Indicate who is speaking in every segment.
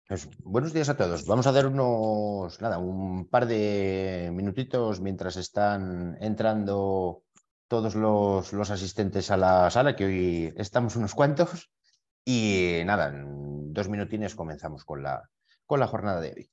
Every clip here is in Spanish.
Speaker 1: Pues, buenos días a todos. Vamos a dar un par de minutitos mientras están entrando todos los asistentes a la sala, que hoy estamos unos cuantos. Y nada, en 2 minutines comenzamos con la jornada de hoy.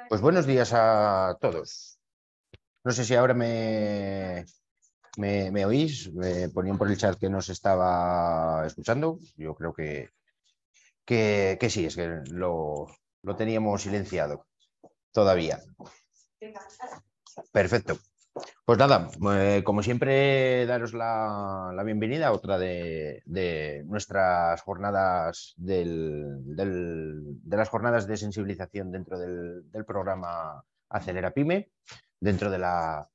Speaker 1: Pues buenos días a todos. No sé si ahora me oís. Me ponían por el chat que nos estaba escuchando. Yo creo que sí, es que lo teníamos silenciado todavía. Perfecto. Pues nada, como siempre, daros la bienvenida a otra de nuestras jornadas de las jornadas de sensibilización dentro del programa Acelera Pyme, dentro de la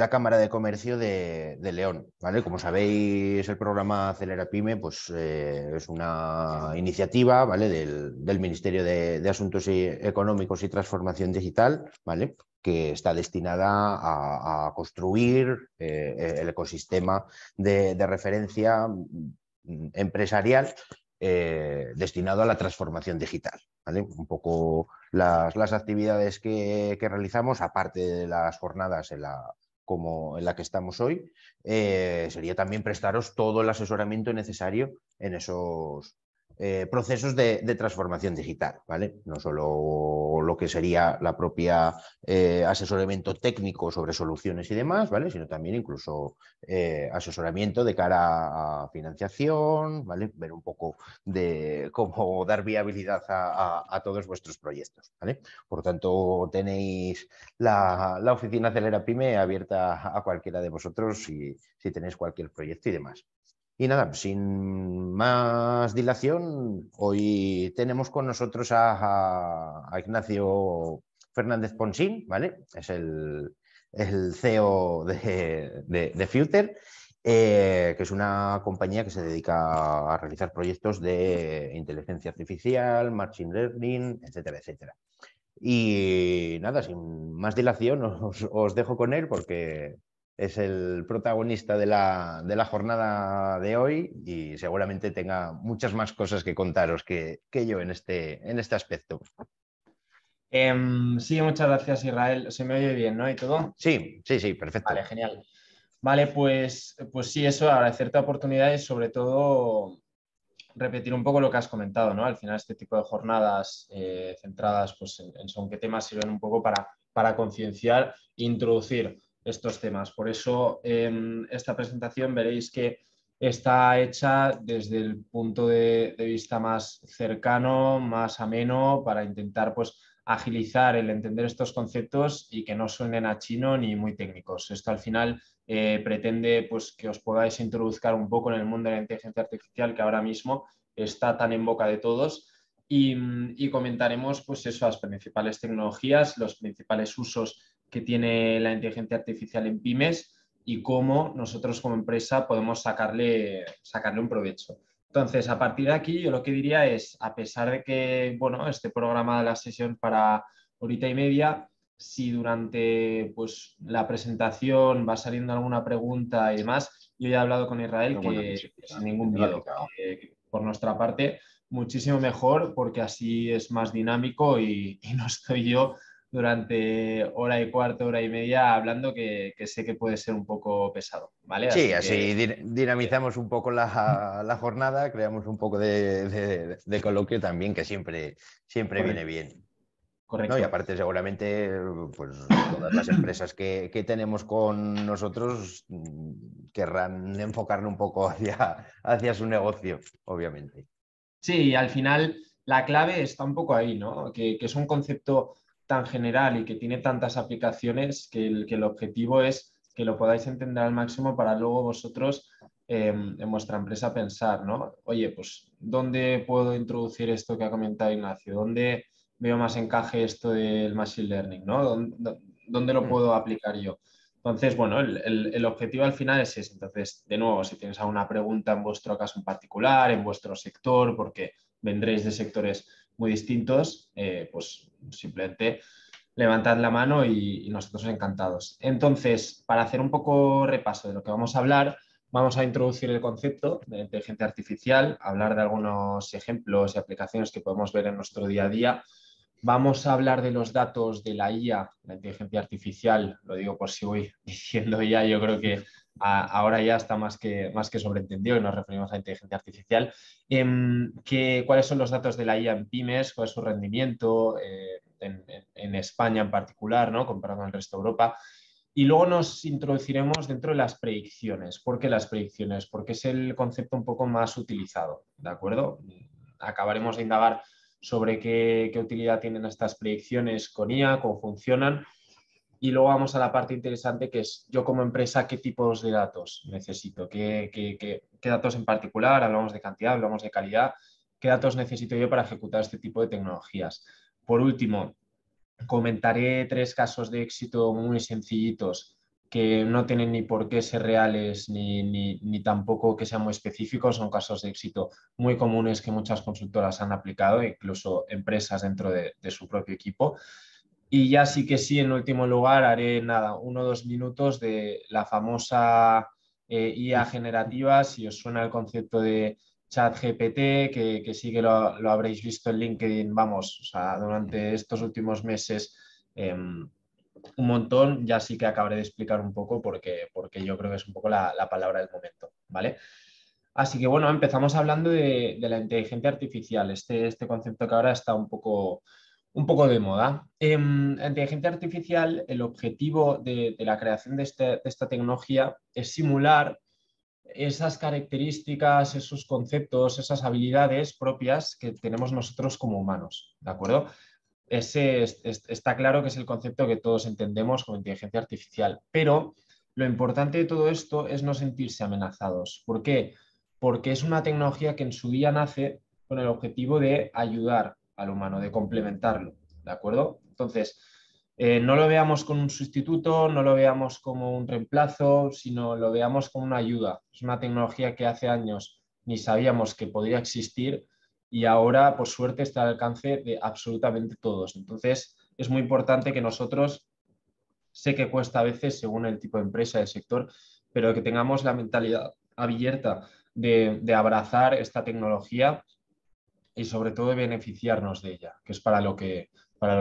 Speaker 1: Cámara de Comercio de León, ¿vale? Como sabéis, el programa Acelera Pyme pues, es una iniciativa, ¿vale? del Ministerio de Asuntos Económicos y Transformación Digital, ¿vale? Que está destinada a construir el ecosistema de referencia empresarial destinado a la transformación digital, ¿vale? Un poco las actividades que realizamos, aparte de las jornadas como en la que estamos hoy, sería también prestaros todo el asesoramiento necesario en esos procesos de transformación digital, ¿vale? No solo lo que sería la propia asesoramiento técnico sobre soluciones y demás, ¿vale? Sino también incluso asesoramiento de cara a financiación, ¿vale? Ver un poco de cómo dar viabilidad a todos vuestros proyectos, ¿vale? Por tanto, tenéis la oficina Acelera Pyme abierta a cualquiera de vosotros si tenéis cualquier proyecto y demás. Y nada, sin más dilación, hoy tenemos con nosotros a Ignacio Fernández Ponsín, ¿vale? Es el CEO de Future, que es una compañía que se dedica a realizar proyectos de inteligencia artificial, machine learning, etcétera, etcétera. Y nada, sin más dilación, os dejo con él porque es el protagonista de la jornada de hoy y seguramente tenga muchas más cosas que contaros que yo en este aspecto.
Speaker 2: Sí, muchas gracias, Israel. Se me oye bien, ¿no? ¿Y todo?
Speaker 1: Sí, sí, sí, perfecto.
Speaker 2: Vale, genial. Vale, pues sí, eso, agradecerte la oportunidad y sobre todo repetir un poco lo que has comentado, ¿no? Al final este tipo de jornadas centradas pues, en según qué temas sirven un poco para concienciar e introducir estos temas. Por eso esta presentación veréis que está hecha desde el punto de vista más cercano, más ameno, para intentar pues, agilizar el entender estos conceptos y que no suenen a chino ni muy técnicos. Esto al final pretende pues, que os podáis introducir un poco en el mundo de la inteligencia artificial que ahora mismo está tan en boca de todos y comentaremos pues eso, las principales tecnologías, los principales usos que tiene la inteligencia artificial en pymes y cómo nosotros como empresa podemos sacarle un provecho. Entonces, a partir de aquí, yo lo que diría es, a pesar de que, bueno, este programa de la sesión para horita y media, si durante pues, la presentación va saliendo alguna pregunta y demás, yo ya he hablado con Israel que sin ningún miedo, por nuestra parte, muchísimo mejor porque así es más dinámico y no estoy yo durante hora y cuarto, hora y media hablando que sé que puede ser un poco pesado, ¿vale?
Speaker 1: Sí,
Speaker 2: Así que
Speaker 1: así dinamizamos un poco la jornada, creamos un poco de coloquio también, que siempre viene
Speaker 2: correcto,
Speaker 1: bien. ¿No? Y
Speaker 2: correcto.
Speaker 1: aparte, seguramente, pues todas las empresas que tenemos con nosotros querrán enfocarle un poco hacia su negocio, obviamente.
Speaker 2: Sí, al final la clave está un poco ahí, ¿no? Que es un concepto tan general y que tiene tantas aplicaciones que el objetivo es que lo podáis entender al máximo para luego vosotros en vuestra empresa pensar, ¿no? Oye, pues, ¿dónde puedo introducir esto que ha comentado Ignacio? ¿Dónde veo más encaje esto del machine learning, ¿no? ¿Dónde lo
Speaker 1: Mm.
Speaker 2: puedo aplicar yo? Entonces, bueno, el objetivo al final es ese. Entonces, de nuevo, si tienes alguna pregunta en vuestro caso en particular, en vuestro sector, porque vendréis de sectores muy distintos, pues simplemente levantad la mano y nosotros encantados. Entonces, para hacer un poco repaso de lo que vamos a hablar, vamos a introducir el concepto de inteligencia artificial, hablar de algunos ejemplos y aplicaciones que podemos ver en nuestro día a día. Vamos a hablar de los datos de la IA, la inteligencia artificial, lo digo por si voy diciendo ya, yo creo que ahora ya está más que sobreentendido y nos referimos a inteligencia artificial. ¿Cuáles son los datos de la IA en pymes? ¿Cuál es su rendimiento en España en particular, ¿no? Comparado con el resto de Europa? Y luego nos introduciremos dentro de las predicciones. ¿Por qué las predicciones? Porque es el concepto un poco más utilizado, ¿de acuerdo? Acabaremos de indagar sobre qué utilidad tienen estas predicciones con IA, cómo funcionan. Y luego vamos a la parte interesante que es yo como empresa, qué tipos de datos necesito, qué datos en particular, hablamos de cantidad, hablamos de calidad, qué datos necesito yo para ejecutar este tipo de tecnologías. Por último, comentaré 3 casos de éxito muy sencillitos que no tienen ni por qué ser reales ni tampoco que sean muy específicos, son casos de éxito muy comunes que muchas consultoras han aplicado, incluso empresas dentro de su propio equipo. Y ya sí que sí, en último lugar, haré nada, 1 o 2 minutos de la famosa IA generativa, si os suena el concepto de ChatGPT, que sí que lo habréis visto en LinkedIn, vamos, o sea, durante estos últimos meses un montón, ya sí que acabaré de explicar un poco porque yo creo que es un poco la palabra del momento, ¿vale? Así que bueno, empezamos hablando de la inteligencia artificial, este concepto que ahora está un poco de moda. La inteligencia artificial, el objetivo de la creación de esta tecnología es simular esas características, esos conceptos, esas habilidades propias que tenemos nosotros como humanos, ¿de acuerdo? Está claro que es el concepto que todos entendemos como inteligencia artificial, pero lo importante de todo esto es no sentirse amenazados. ¿Por qué? Porque es una tecnología que en su día nace con el objetivo de ayudar al humano, de complementarlo, ¿de acuerdo? Entonces, no lo veamos como un sustituto, no lo veamos como un reemplazo, sino lo veamos como una ayuda. Es una tecnología que hace años ni sabíamos que podría existir y ahora, por suerte, está al alcance de absolutamente todos. Entonces, es muy importante que nosotros, sé que cuesta a veces según el tipo de empresa, el sector, pero que tengamos la mentalidad abierta de abrazar esta tecnología y sobre todo de beneficiarnos de ella, que es para lo que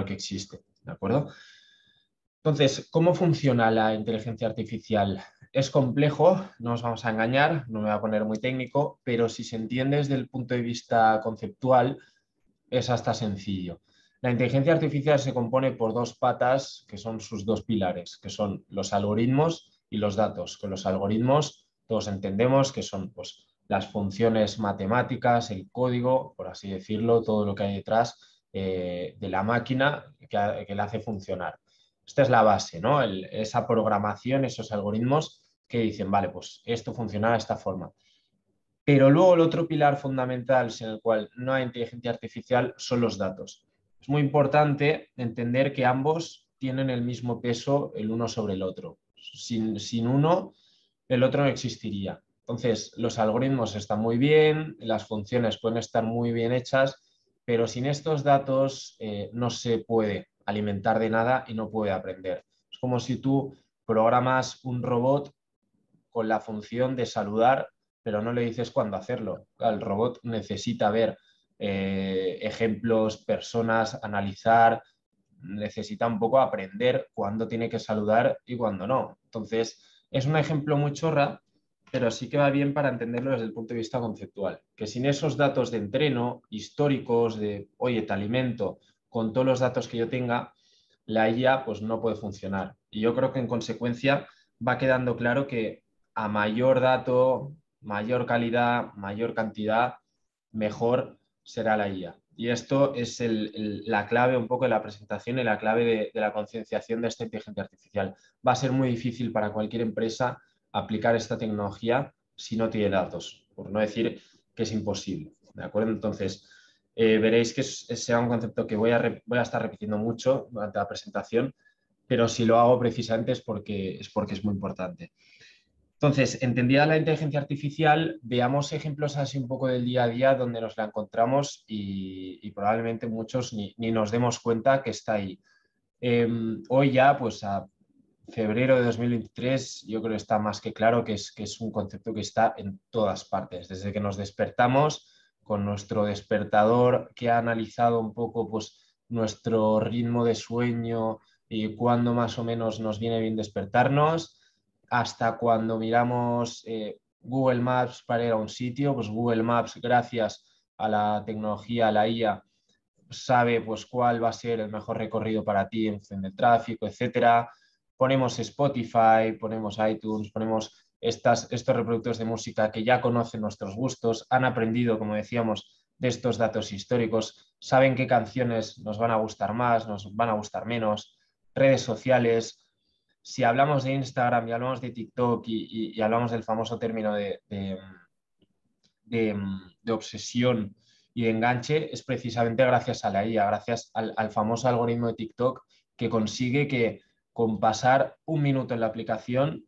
Speaker 2: existe. ¿De acuerdo? Entonces, ¿cómo funciona la inteligencia artificial? Es complejo, no os vamos a engañar, no me voy a poner muy técnico, pero si se entiende desde el punto de vista conceptual, es hasta sencillo. La inteligencia artificial se compone por 2 patas que son sus 2 pilares, que son los algoritmos y los datos. Con los algoritmos todos entendemos que son pues, las funciones matemáticas, el código, por así decirlo, todo lo que hay detrás de la máquina que la hace funcionar. Esta es la base, ¿no? Esa programación, esos algoritmos que dicen, vale, pues esto funciona de esta forma. Pero luego el otro pilar fundamental sin el cual no hay inteligencia artificial son los datos. Es muy importante entender que ambos tienen el mismo peso el uno sobre el otro. Sin uno, el otro no existiría. Entonces, los algoritmos están muy bien, las funciones pueden estar muy bien hechas, pero sin estos datos no se puede alimentar de nada y no puede aprender. Es como si tú programas un robot con la función de saludar, pero no le dices cuándo hacerlo. El robot necesita ver ejemplos, personas, analizar, necesita un poco aprender cuándo tiene que saludar y cuándo no. Entonces, es un ejemplo muy chorra, pero sí que va bien para entenderlo desde el punto de vista conceptual. Que sin esos datos de entreno históricos, de, oye, te alimento, con todos los datos que yo tenga, la IA pues no puede funcionar. Y yo creo que en consecuencia va quedando claro que a mayor dato, mayor calidad, mayor cantidad, mejor será la IA. Y esto es la clave un poco de la presentación y la clave de la concienciación de esta inteligencia artificial. Va a ser muy difícil para cualquier empresa aplicar esta tecnología si no tiene datos, por no decir que es imposible. ¿De acuerdo? Entonces, veréis que sea un concepto que voy a estar repitiendo mucho durante la presentación, pero si lo hago precisamente es porque es muy importante. Entonces, entendida la inteligencia artificial, veamos ejemplos así un poco del día a día donde nos la encontramos y probablemente muchos ni nos demos cuenta que está ahí. Hoy ya, pues a febrero de 2023, yo creo que está más que claro que es un concepto que está en todas partes. Desde que nos despertamos con nuestro despertador que ha analizado un poco pues, nuestro ritmo de sueño y cuándo más o menos nos viene bien despertarnos, hasta cuando miramos Google Maps para ir a un sitio, pues Google Maps, gracias a la tecnología, a la IA, sabe pues cuál va a ser el mejor recorrido para ti en función del tráfico, etcétera. Ponemos Spotify, ponemos iTunes, ponemos estos reproductores de música que ya conocen nuestros gustos, han aprendido, como decíamos, de estos datos históricos, saben qué canciones nos van a gustar más, nos van a gustar menos, redes sociales. Si hablamos de Instagram y hablamos de TikTok y hablamos del famoso término de obsesión y de enganche, es precisamente gracias a la IA, gracias al famoso algoritmo de TikTok que consigue que con pasar un minuto en la aplicación,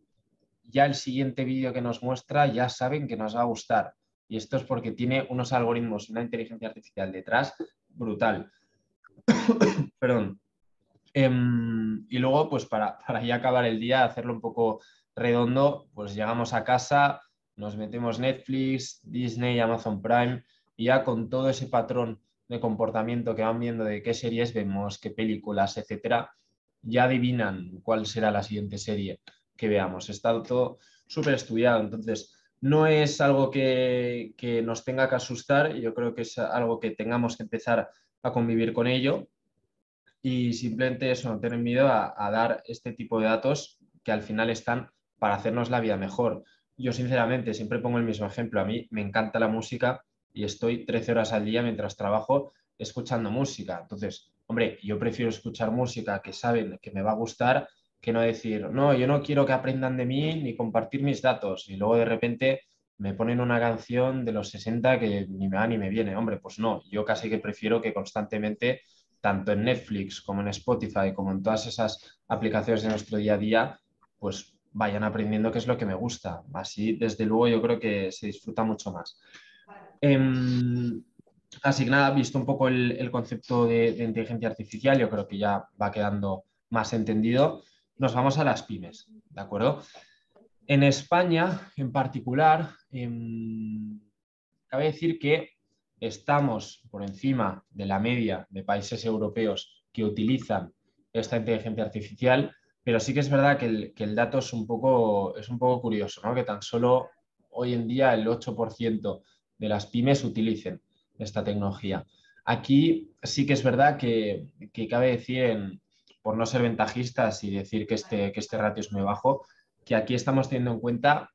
Speaker 2: ya el siguiente vídeo que nos muestra ya saben que nos va a gustar. Y esto es porque tiene unos algoritmos, una inteligencia artificial detrás brutal. Perdón. Y luego, pues para ya acabar el día, hacerlo un poco redondo, pues llegamos a casa, nos metemos Netflix, Disney, Amazon Prime, y ya con todo ese patrón de comportamiento que van viendo de qué series vemos, qué películas, etcétera, ya adivinan cuál será la siguiente serie que veamos. Está todo súper estudiado, entonces no es algo que nos tenga que asustar, yo creo que es algo que tengamos que empezar a convivir con ello y simplemente eso, no tener miedo a dar este tipo de datos que al final están para hacernos la vida mejor. Yo sinceramente siempre pongo el mismo ejemplo. A mí me encanta la música y estoy 13 horas al día mientras trabajo escuchando música. Entonces, hombre, yo prefiero escuchar música que saben que me va a gustar que no decir, no, yo no quiero que aprendan de mí ni compartir mis datos. Y luego de repente me ponen una canción de los 60 que ni me va ni me viene. Hombre, pues no, yo casi que prefiero que constantemente tanto en Netflix como en Spotify, como en todas esas aplicaciones de nuestro día a día, pues vayan aprendiendo qué es lo que me gusta. Así, desde luego, yo creo que se disfruta mucho más. Así que nada, visto un poco el concepto de inteligencia artificial, yo creo que ya va quedando más entendido. Nos vamos a las pymes, ¿de acuerdo? En España, en particular, cabe decir que estamos por encima de la media de países europeos que utilizan esta inteligencia artificial, pero sí que es verdad que el dato es un poco curioso, ¿no? Que tan solo hoy en día el 8% de las pymes utilicen esta tecnología. Aquí sí que es verdad que cabe decir, por no ser ventajistas y decir que este ratio es muy bajo, que aquí estamos teniendo en cuenta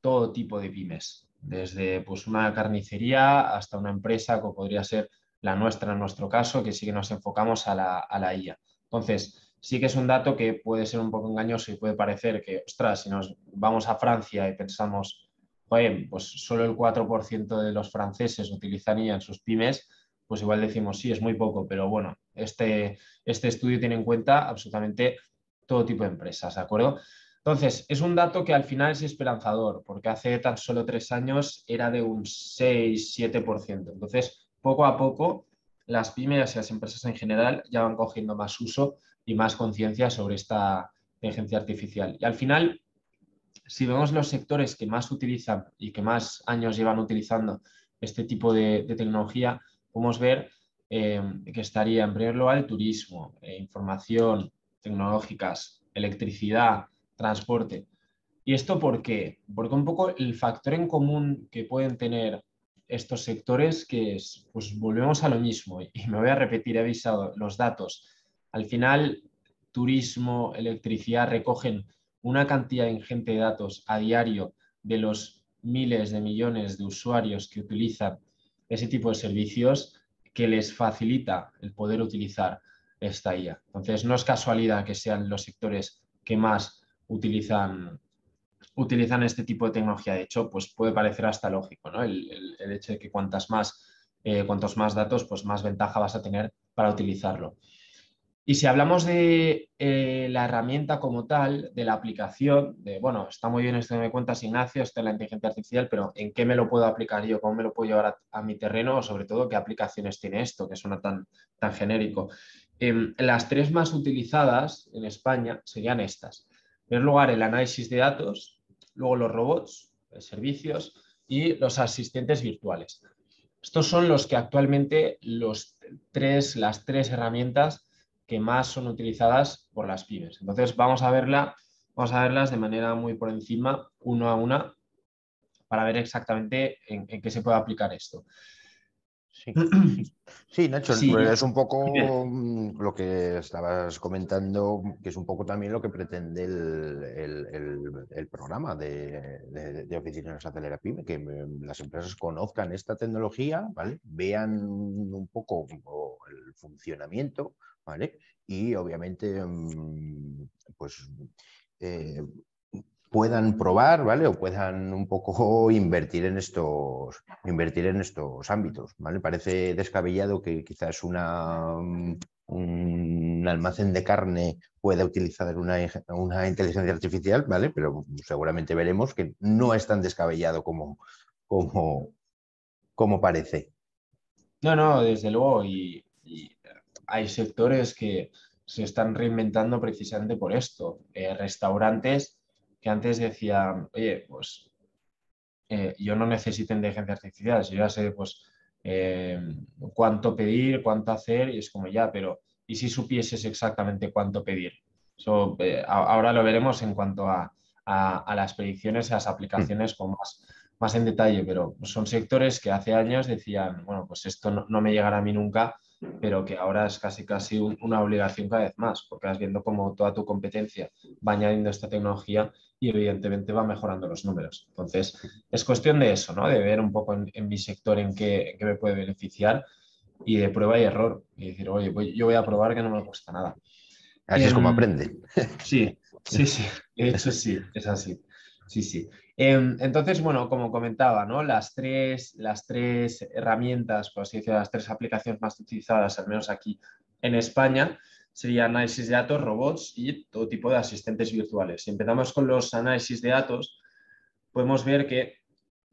Speaker 2: todo tipo de pymes, desde pues, una carnicería hasta una empresa como podría ser la nuestra en nuestro caso, que sí que nos enfocamos a la IA. Entonces, sí que es un dato que puede ser un poco engañoso y puede parecer que, ostras, si nos vamos a Francia y pensamos, oye, pues solo el 4% de los franceses utilizan IA en sus pymes, pues igual decimos, sí, es muy poco, pero bueno, este estudio tiene en cuenta absolutamente todo tipo de empresas, ¿de acuerdo? Entonces, es un dato que al final es esperanzador, porque hace tan solo 3 años era de un 6-7%. Entonces, poco a poco, las pymes y las empresas en general ya van cogiendo más uso y más conciencia sobre esta inteligencia artificial. Y al final, si vemos los sectores que más utilizan y que más años llevan utilizando este tipo de tecnología, podemos ver que estaría en primer lugar el turismo, información, tecnológicas, electricidad, transporte. ¿Y esto por qué? Porque un poco el factor en común que pueden tener estos sectores, que es, pues volvemos a lo mismo, y me voy a repetir, he avisado, los datos. Al final, turismo, electricidad recogen una cantidad ingente de datos a diario de los miles de millones de usuarios que utilizan ese tipo de servicios, que les facilita el poder utilizar esta IA. Entonces, no es casualidad que sean los sectores que más utilizan este tipo de tecnología. De hecho, pues puede parecer hasta lógico, ¿no? El hecho de que cuantos más datos, pues más ventaja vas a tener para utilizarlo. Y si hablamos de la herramienta como tal, de la aplicación, de, bueno, está muy bien esto que me cuentas, Ignacio, esto de la inteligencia artificial, pero ¿en qué me lo puedo aplicar yo? ¿Cómo me lo puedo llevar a mi terreno? O sobre todo, ¿qué aplicaciones tiene esto? Que suena tan genérico. Las tres más utilizadas en España serían estas. En primer lugar, el análisis de datos, luego los robots, servicios y los asistentes virtuales. Estos son los que actualmente las tres herramientas que más son utilizadas por las pymes. Entonces vamos a verlas de manera muy por encima, uno a una, para ver exactamente en qué se puede aplicar esto.
Speaker 1: Sí. Sí, Nacho,
Speaker 2: Sí,
Speaker 1: es un
Speaker 2: dime.
Speaker 1: poco lo que estabas comentando, que es un poco también lo que pretende el programa de Oficinas Acelera Pyme, que las empresas conozcan esta tecnología, ¿vale? Vean un poco el funcionamiento, ¿vale? Y obviamente, pues eh, puedan probar, ¿vale? O puedan un poco invertir en estos ámbitos, ¿vale? Parece descabellado que quizás un almacén de carne pueda utilizar una inteligencia artificial, ¿vale? Pero seguramente veremos que no es tan descabellado como, como parece.
Speaker 2: No, no, desde luego, y hay sectores que se están reinventando precisamente por esto. Restaurantes que antes decían, oye, pues yo no necesito inteligencia artificial, si yo ya sé pues eh, cuánto pedir, cuánto hacer, y es como ya, pero ¿y si supieses exactamente cuánto pedir? Eso, ahora lo veremos en cuanto a las predicciones y a las aplicaciones con más en detalle, pero son sectores que hace años decían, bueno, pues esto no me llegará a mí nunca, pero que ahora es casi una obligación cada vez más, porque vas viendo cómo toda tu competencia va añadiendo esta tecnología y evidentemente va mejorando los números. Entonces, es cuestión de eso, ¿no? De ver un poco en mi sector en qué me puede beneficiar y de prueba y error. Y decir, oye, yo voy a probar que no me cuesta nada.
Speaker 1: Así es como
Speaker 2: Em,
Speaker 1: aprenden.
Speaker 2: sí, sí. De hecho, sí, es así. Sí, sí. Entonces, bueno, como comentaba, ¿no? Las tres herramientas, por así decirlo, las tres aplicaciones más utilizadas, al menos aquí en España, serían análisis de datos, robots y todo tipo de asistentes virtuales. Si empezamos con los análisis de datos, podemos ver que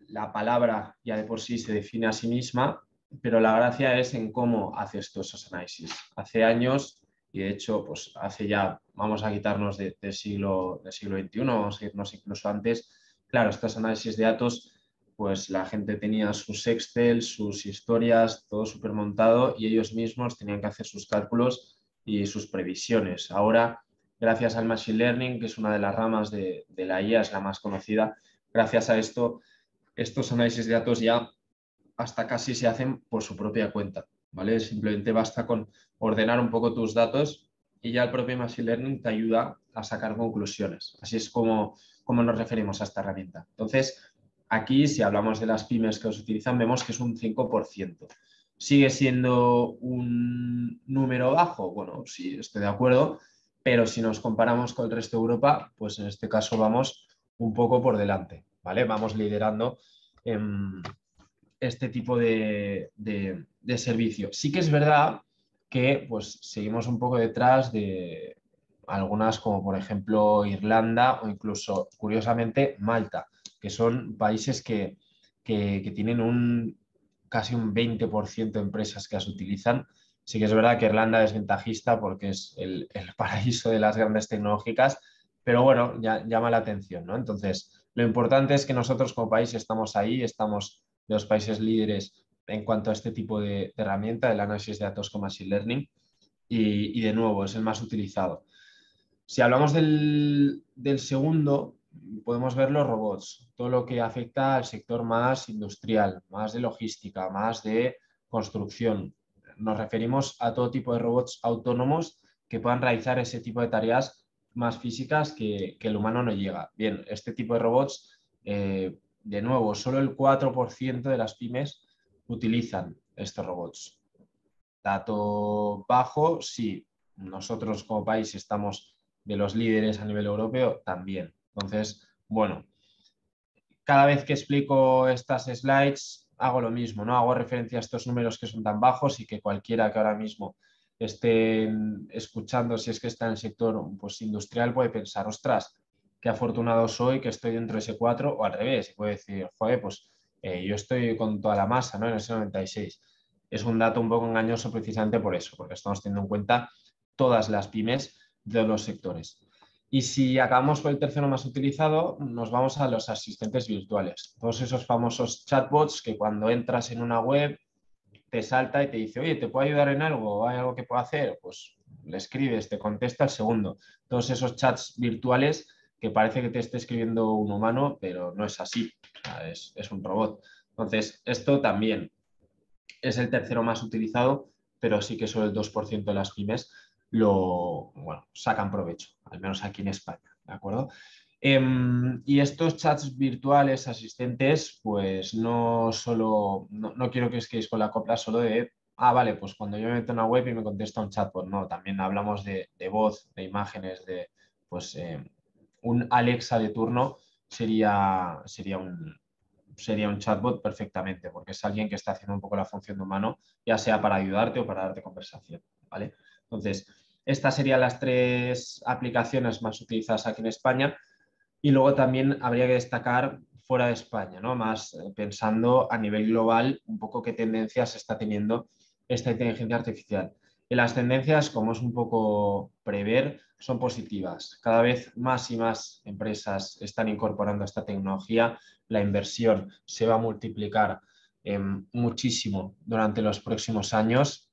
Speaker 2: la palabra ya de por sí se define a sí misma, pero la gracia es en cómo haces tú esos análisis. Hace años, y de hecho, pues hace ya, vamos a quitarnos del siglo XXI, vamos a irnos incluso antes, claro, estos análisis de datos, pues la gente tenía sus Excel, sus historias, todo súper montado y ellos mismos tenían que hacer sus cálculos y sus previsiones. Ahora, gracias al Machine Learning, que es una de las ramas de la IA, es la más conocida, gracias a esto, estos análisis de datos ya hasta casi se hacen por su propia cuenta, ¿vale? Simplemente basta con ordenar un poco tus datos y ya el propio Machine Learning te ayuda a sacar conclusiones. Así es como nos referimos a esta herramienta. Entonces, aquí, si hablamos de las pymes que os utilizan, vemos que es un 5%. ¿Sigue siendo un número bajo? Bueno, sí, estoy de acuerdo, pero si nos comparamos con el resto de Europa, pues en este caso vamos un poco por delante, ¿vale? Vamos liderando este tipo de servicio. Sí que es verdad que pues, seguimos un poco detrás de algunas como por ejemplo Irlanda o incluso, curiosamente, Malta, que son países que tienen casi un 20% de empresas que las utilizan. Sí que es verdad que Irlanda es ventajista porque es el paraíso de las grandes tecnológicas, pero bueno, llama la atención, ¿no? Entonces, lo importante es que nosotros como país estamos ahí, estamos de los países líderes en cuanto a este tipo de herramienta, el análisis de datos con Machine Learning, y de nuevo es el más utilizado. Si hablamos del segundo, podemos ver los robots, todo lo que afecta al sector más industrial, más de logística, más de construcción. Nos referimos a todo tipo de robots autónomos que puedan realizar ese tipo de tareas más físicas que el humano no llega. Bien, este tipo de robots, de nuevo, solo el 4% de las pymes utilizan estos robots. Dato bajo, sí, nosotros como país estamos de los líderes a nivel europeo, también. Entonces, bueno, cada vez que explico estas slides hago lo mismo, ¿no? Hago referencia a estos números que son tan bajos y que cualquiera que ahora mismo esté escuchando, si es que está en el sector pues, industrial, puede pensar, ostras, qué afortunado soy que estoy dentro de ese 4, o al revés, puede decir, joder, pues yo estoy con toda la masa, ¿no? En ese 96. Es un dato un poco engañoso precisamente por eso, porque estamos teniendo en cuenta todas las pymes de los sectores. Y si acabamos por el tercero más utilizado, nos vamos a los asistentes virtuales. Todos esos famosos chatbots que cuando entras en una web te salta y te dice, oye, ¿te puedo ayudar en algo? ¿Hay algo que puedo hacer? Pues le escribes, te contesta el segundo. Todos esos chats virtuales que parece que te esté escribiendo un humano, pero no es así. O sea, es un robot. Entonces, esto también es el tercero más utilizado, pero sí que solo el 2% de las pymes bueno, sacan provecho, al menos aquí en España, ¿de acuerdo? Y estos chats virtuales asistentes, pues no solo, no quiero que os quedéis con la copla solo de, vale, pues cuando yo me meto en una web y me contesta un chatbot, no, también hablamos de voz, de imágenes, de, pues, un Alexa de turno sería un chatbot perfectamente, porque es alguien que está haciendo un poco la función de humano, ya sea para ayudarte o para darte conversación, ¿vale? Entonces, estas serían las 3 aplicaciones más utilizadas aquí en España, y luego también habría que destacar fuera de España, ¿no? Más pensando a nivel global un poco qué tendencias está teniendo esta inteligencia artificial. Y las tendencias, como es un poco prever, son positivas. Cada vez más y más empresas están incorporando esta tecnología. La inversión se va a multiplicar muchísimo durante los próximos años,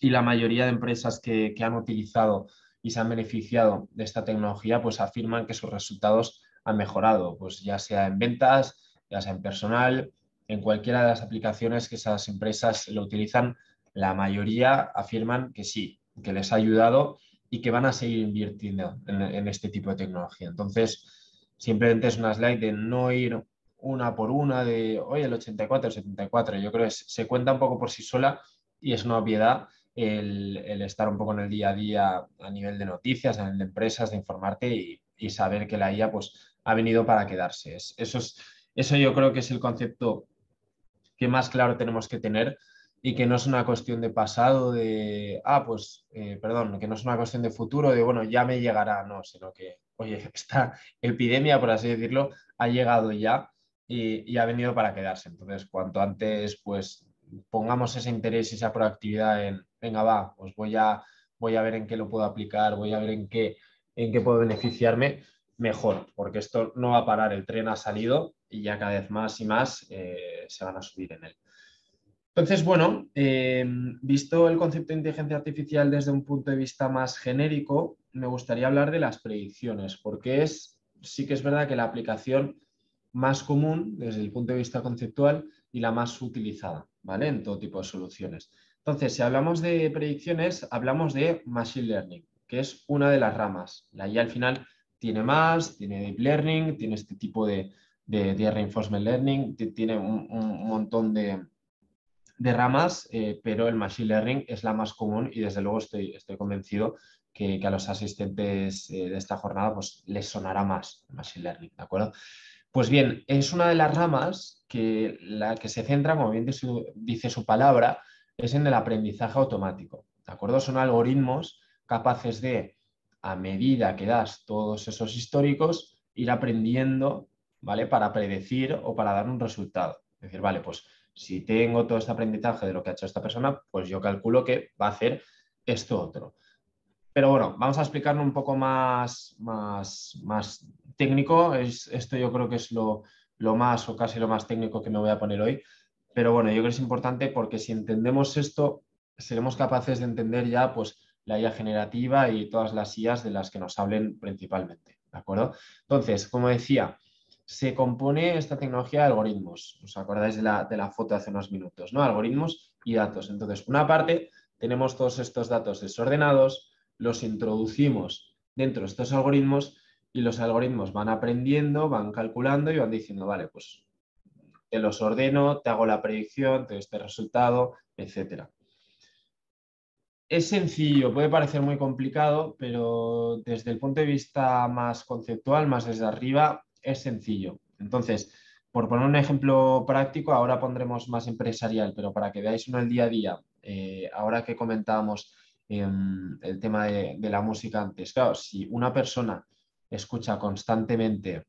Speaker 2: y la mayoría de empresas que han utilizado y se han beneficiado de esta tecnología, pues afirman que sus resultados han mejorado, pues ya sea en ventas, ya sea en personal, en cualquiera de las aplicaciones que esas empresas lo utilizan, la mayoría afirman que sí, que les ha ayudado y que van a seguir invirtiendo en este tipo de tecnología. Entonces, simplemente es una slide de no ir una por una de, oye, el 84, el 74, yo creo que se cuenta un poco por sí sola y es una obviedad el estar un poco en el día a día a nivel de noticias, a nivel de empresas, de informarte y saber que la IA pues, ha venido para quedarse. Eso yo creo que es el concepto que más claro tenemos que tener, y que no es una cuestión de pasado, perdón, que no es una cuestión de futuro, de bueno, ya me llegará, no, sino que, oye, esta epidemia, por así decirlo, ha llegado ya y ha venido para quedarse. Entonces, cuanto antes, pues pongamos ese interés y esa proactividad en, venga, va, pues voy a ver en qué lo puedo aplicar, voy a ver en qué puedo beneficiarme, mejor, porque esto no va a parar, el tren ha salido y ya cada vez más y más se van a subir en él. Entonces, bueno, visto el concepto de inteligencia artificial desde un punto de vista más genérico, me gustaría hablar de las predicciones, porque sí que es verdad que la aplicación más común desde el punto de vista conceptual y la más utilizada, ¿vale? En todo tipo de soluciones. Entonces, si hablamos de predicciones, hablamos de Machine Learning, que es una de las ramas. La IA al final tiene Deep Learning, tiene este tipo de Reinforcement Learning, tiene un montón de ramas, pero el Machine Learning es la más común y desde luego estoy convencido que a los asistentes de esta jornada pues, les sonará más el Machine Learning, ¿de acuerdo? Pues bien, es una de las ramas que la que se centra, como bien dice su palabra, es en el aprendizaje automático, ¿de acuerdo? Son algoritmos capaces de, a medida que das todos esos históricos, ir aprendiendo, ¿vale? Para predecir o para dar un resultado. Es decir, vale, pues si tengo todo este aprendizaje de lo que ha hecho esta persona, pues yo calculo que va a hacer esto otro. Pero bueno, vamos a explicarlo un poco más técnico. Esto yo creo que es lo más o casi lo más técnico que me voy a poner hoy. Pero bueno, yo creo que es importante porque si entendemos esto, seremos capaces de entender ya pues, la IA generativa y todas las IAs de las que nos hablen principalmente. ¿De acuerdo? Entonces, como decía, se compone esta tecnología de algoritmos. ¿Os acordáis de la foto de hace unos minutos? ¿No? Algoritmos y datos. Entonces, una parte, tenemos todos estos datos desordenados, los introducimos dentro de estos algoritmos y los algoritmos van aprendiendo, van calculando y van diciendo, vale, pues te los ordeno, te hago la predicción, te doy este resultado, etcétera. Es sencillo, puede parecer muy complicado, pero desde el punto de vista más conceptual, más desde arriba, es sencillo. Entonces, por poner un ejemplo práctico, ahora pondremos más empresarial, pero para que veáis uno el día a día, ahora que comentábamos el tema de la música antes, claro, si una persona escucha constantemente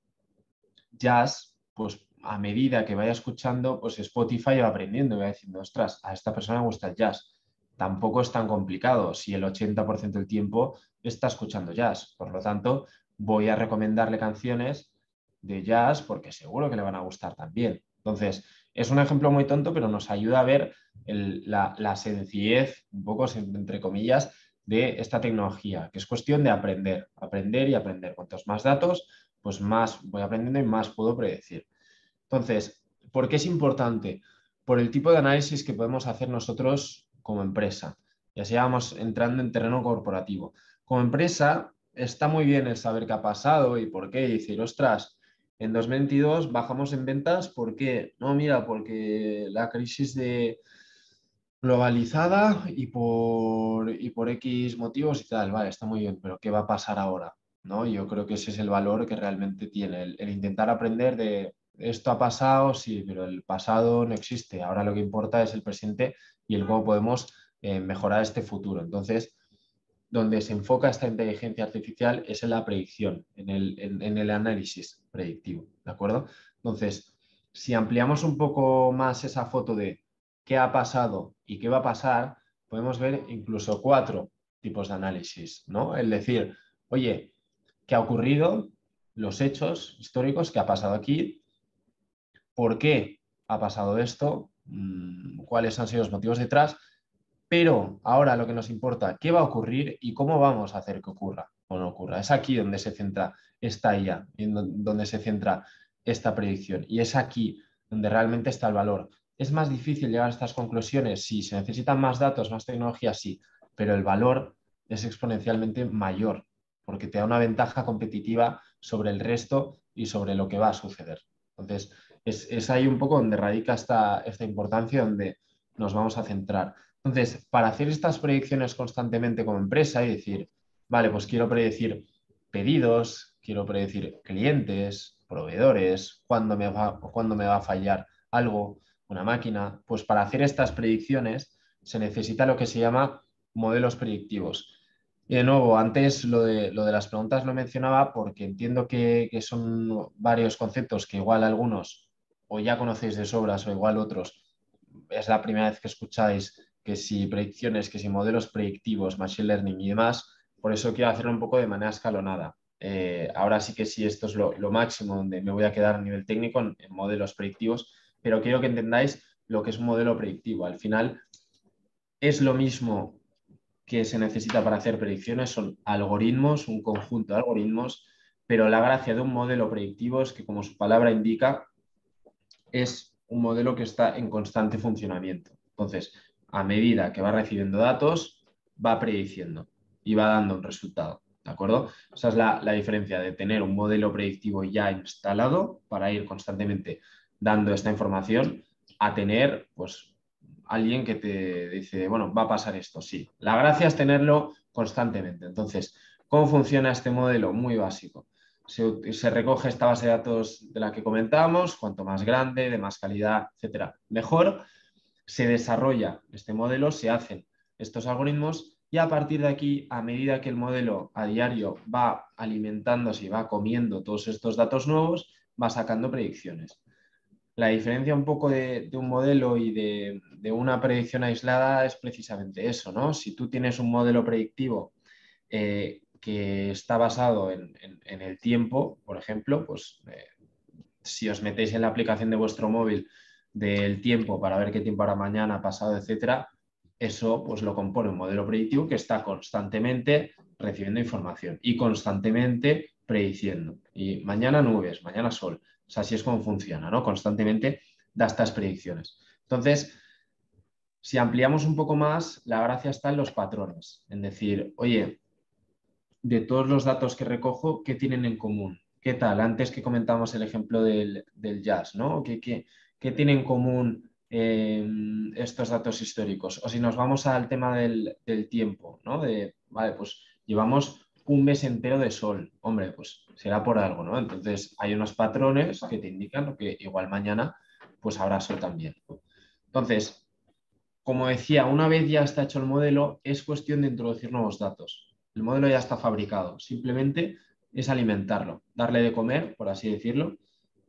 Speaker 2: jazz, pues a medida que vaya escuchando, pues Spotify va aprendiendo y va diciendo, ostras, a esta persona le gusta el jazz. Tampoco es tan complicado si el 80% del tiempo está escuchando jazz. Por lo tanto, voy a recomendarle canciones de jazz porque seguro que le van a gustar también. Entonces, es un ejemplo muy tonto, pero nos ayuda a ver la sencillez, un poco entre comillas, de esta tecnología, que es cuestión de aprender, aprender y aprender. Cuantos más datos, pues más voy aprendiendo y más puedo predecir. Entonces, ¿por qué es importante? Por el tipo de análisis que podemos hacer nosotros como empresa. Ya sea vamos entrando en terreno corporativo. Como empresa, está muy bien el saber qué ha pasado y por qué. Y decir, ostras, en 2022 bajamos en ventas, ¿por qué? No, mira, porque la crisis de globalizada y por X motivos y tal, vale, está muy bien, pero ¿qué va a pasar ahora? ¿No? Yo creo que ese es el valor que realmente tiene, el intentar aprender de esto ha pasado, sí, pero el pasado no existe. Ahora lo que importa es el presente y el cómo podemos mejorar este futuro. Entonces, donde se enfoca esta inteligencia artificial es en la predicción, en el análisis predictivo, ¿de acuerdo? Entonces, si ampliamos un poco más esa foto de qué ha pasado y qué va a pasar, podemos ver incluso 4 tipos de análisis, ¿no? Es decir, oye, ¿qué ha ocurrido? Los hechos históricos, ¿qué ha pasado aquí? ¿Por qué ha pasado esto? ¿Cuáles han sido los motivos detrás? Pero ahora lo que nos importa, ¿qué va a ocurrir y cómo vamos a hacer que ocurra o no ocurra? Es aquí donde se centra esta IA, donde se centra esta predicción. Y es aquí donde realmente está el valor. ¿Es más difícil llegar a estas conclusiones? Sí, se necesitan más datos, más tecnología, sí, pero el valor es exponencialmente mayor porque te da una ventaja competitiva sobre el resto y sobre lo que va a suceder. Entonces, es ahí un poco donde radica esta importancia, donde nos vamos a centrar. Entonces, para hacer estas predicciones constantemente como empresa y decir, vale, pues quiero predecir pedidos, quiero predecir clientes, proveedores, cuándo me va a fallar algo, una máquina, pues para hacer estas predicciones se necesita lo que se llama modelos predictivos. Y de nuevo, antes lo de las preguntas lo mencionaba porque entiendo que son varios conceptos que igual algunos o ya conocéis de sobras o igual otros es la primera vez que escucháis que si predicciones, que si modelos predictivos, machine learning y demás. Por eso quiero hacerlo un poco de manera escalonada. Ahora sí que sí, esto es lo máximo donde me voy a quedar a nivel técnico en modelos predictivos, pero quiero que entendáis lo que es un modelo predictivo. Al final es lo mismo que se necesita para hacer predicciones, son algoritmos, un conjunto de algoritmos, pero la gracia de un modelo predictivo es que, como su palabra indica, es un modelo que está en constante funcionamiento. Entonces, a medida que va recibiendo datos, va prediciendo y va dando un resultado. ¿De acuerdo? Esa es la diferencia de tener un modelo predictivo ya instalado para ir constantemente dando esta información a tener, pues, alguien que te dice, bueno, va a pasar esto, sí. La gracia es tenerlo constantemente. Entonces, ¿cómo funciona este modelo? Muy básico. Se recoge esta base de datos de la que comentábamos, cuanto más grande, de más calidad, etcétera, mejor. Se desarrolla este modelo, se hacen estos algoritmos y a partir de aquí, a medida que el modelo a diario va alimentándose y va comiendo todos estos datos nuevos, va sacando predicciones. La diferencia un poco de un modelo y de una predicción aislada es precisamente eso, ¿no? Si tú tienes un modelo predictivo que está basado en el tiempo, por ejemplo, pues si os metéis en la aplicación de vuestro móvil del tiempo para ver qué tiempo hará mañana, pasado, etcétera, eso pues lo compone un modelo predictivo que está constantemente recibiendo información y constantemente prediciendo. Y mañana nubes, mañana sol. O sea, así es como funciona, ¿no? Constantemente da estas predicciones. Entonces, si ampliamos un poco más, la gracia está en los patrones. En decir, oye, de todos los datos que recojo, ¿qué tienen en común? ¿Qué tal? Antes que comentamos el ejemplo del jazz, ¿no? ¿Qué tienen en común estos datos históricos? O si nos vamos al tema del tiempo, ¿no? Vale, pues llevamos un mes entero de sol. Hombre, pues será por algo, ¿no? Entonces hay unos patrones que te indican que igual mañana pues habrá sol también. Entonces, como decía, una vez ya está hecho el modelo, es cuestión de introducir nuevos datos. El modelo ya está fabricado, simplemente es alimentarlo, darle de comer, por así decirlo,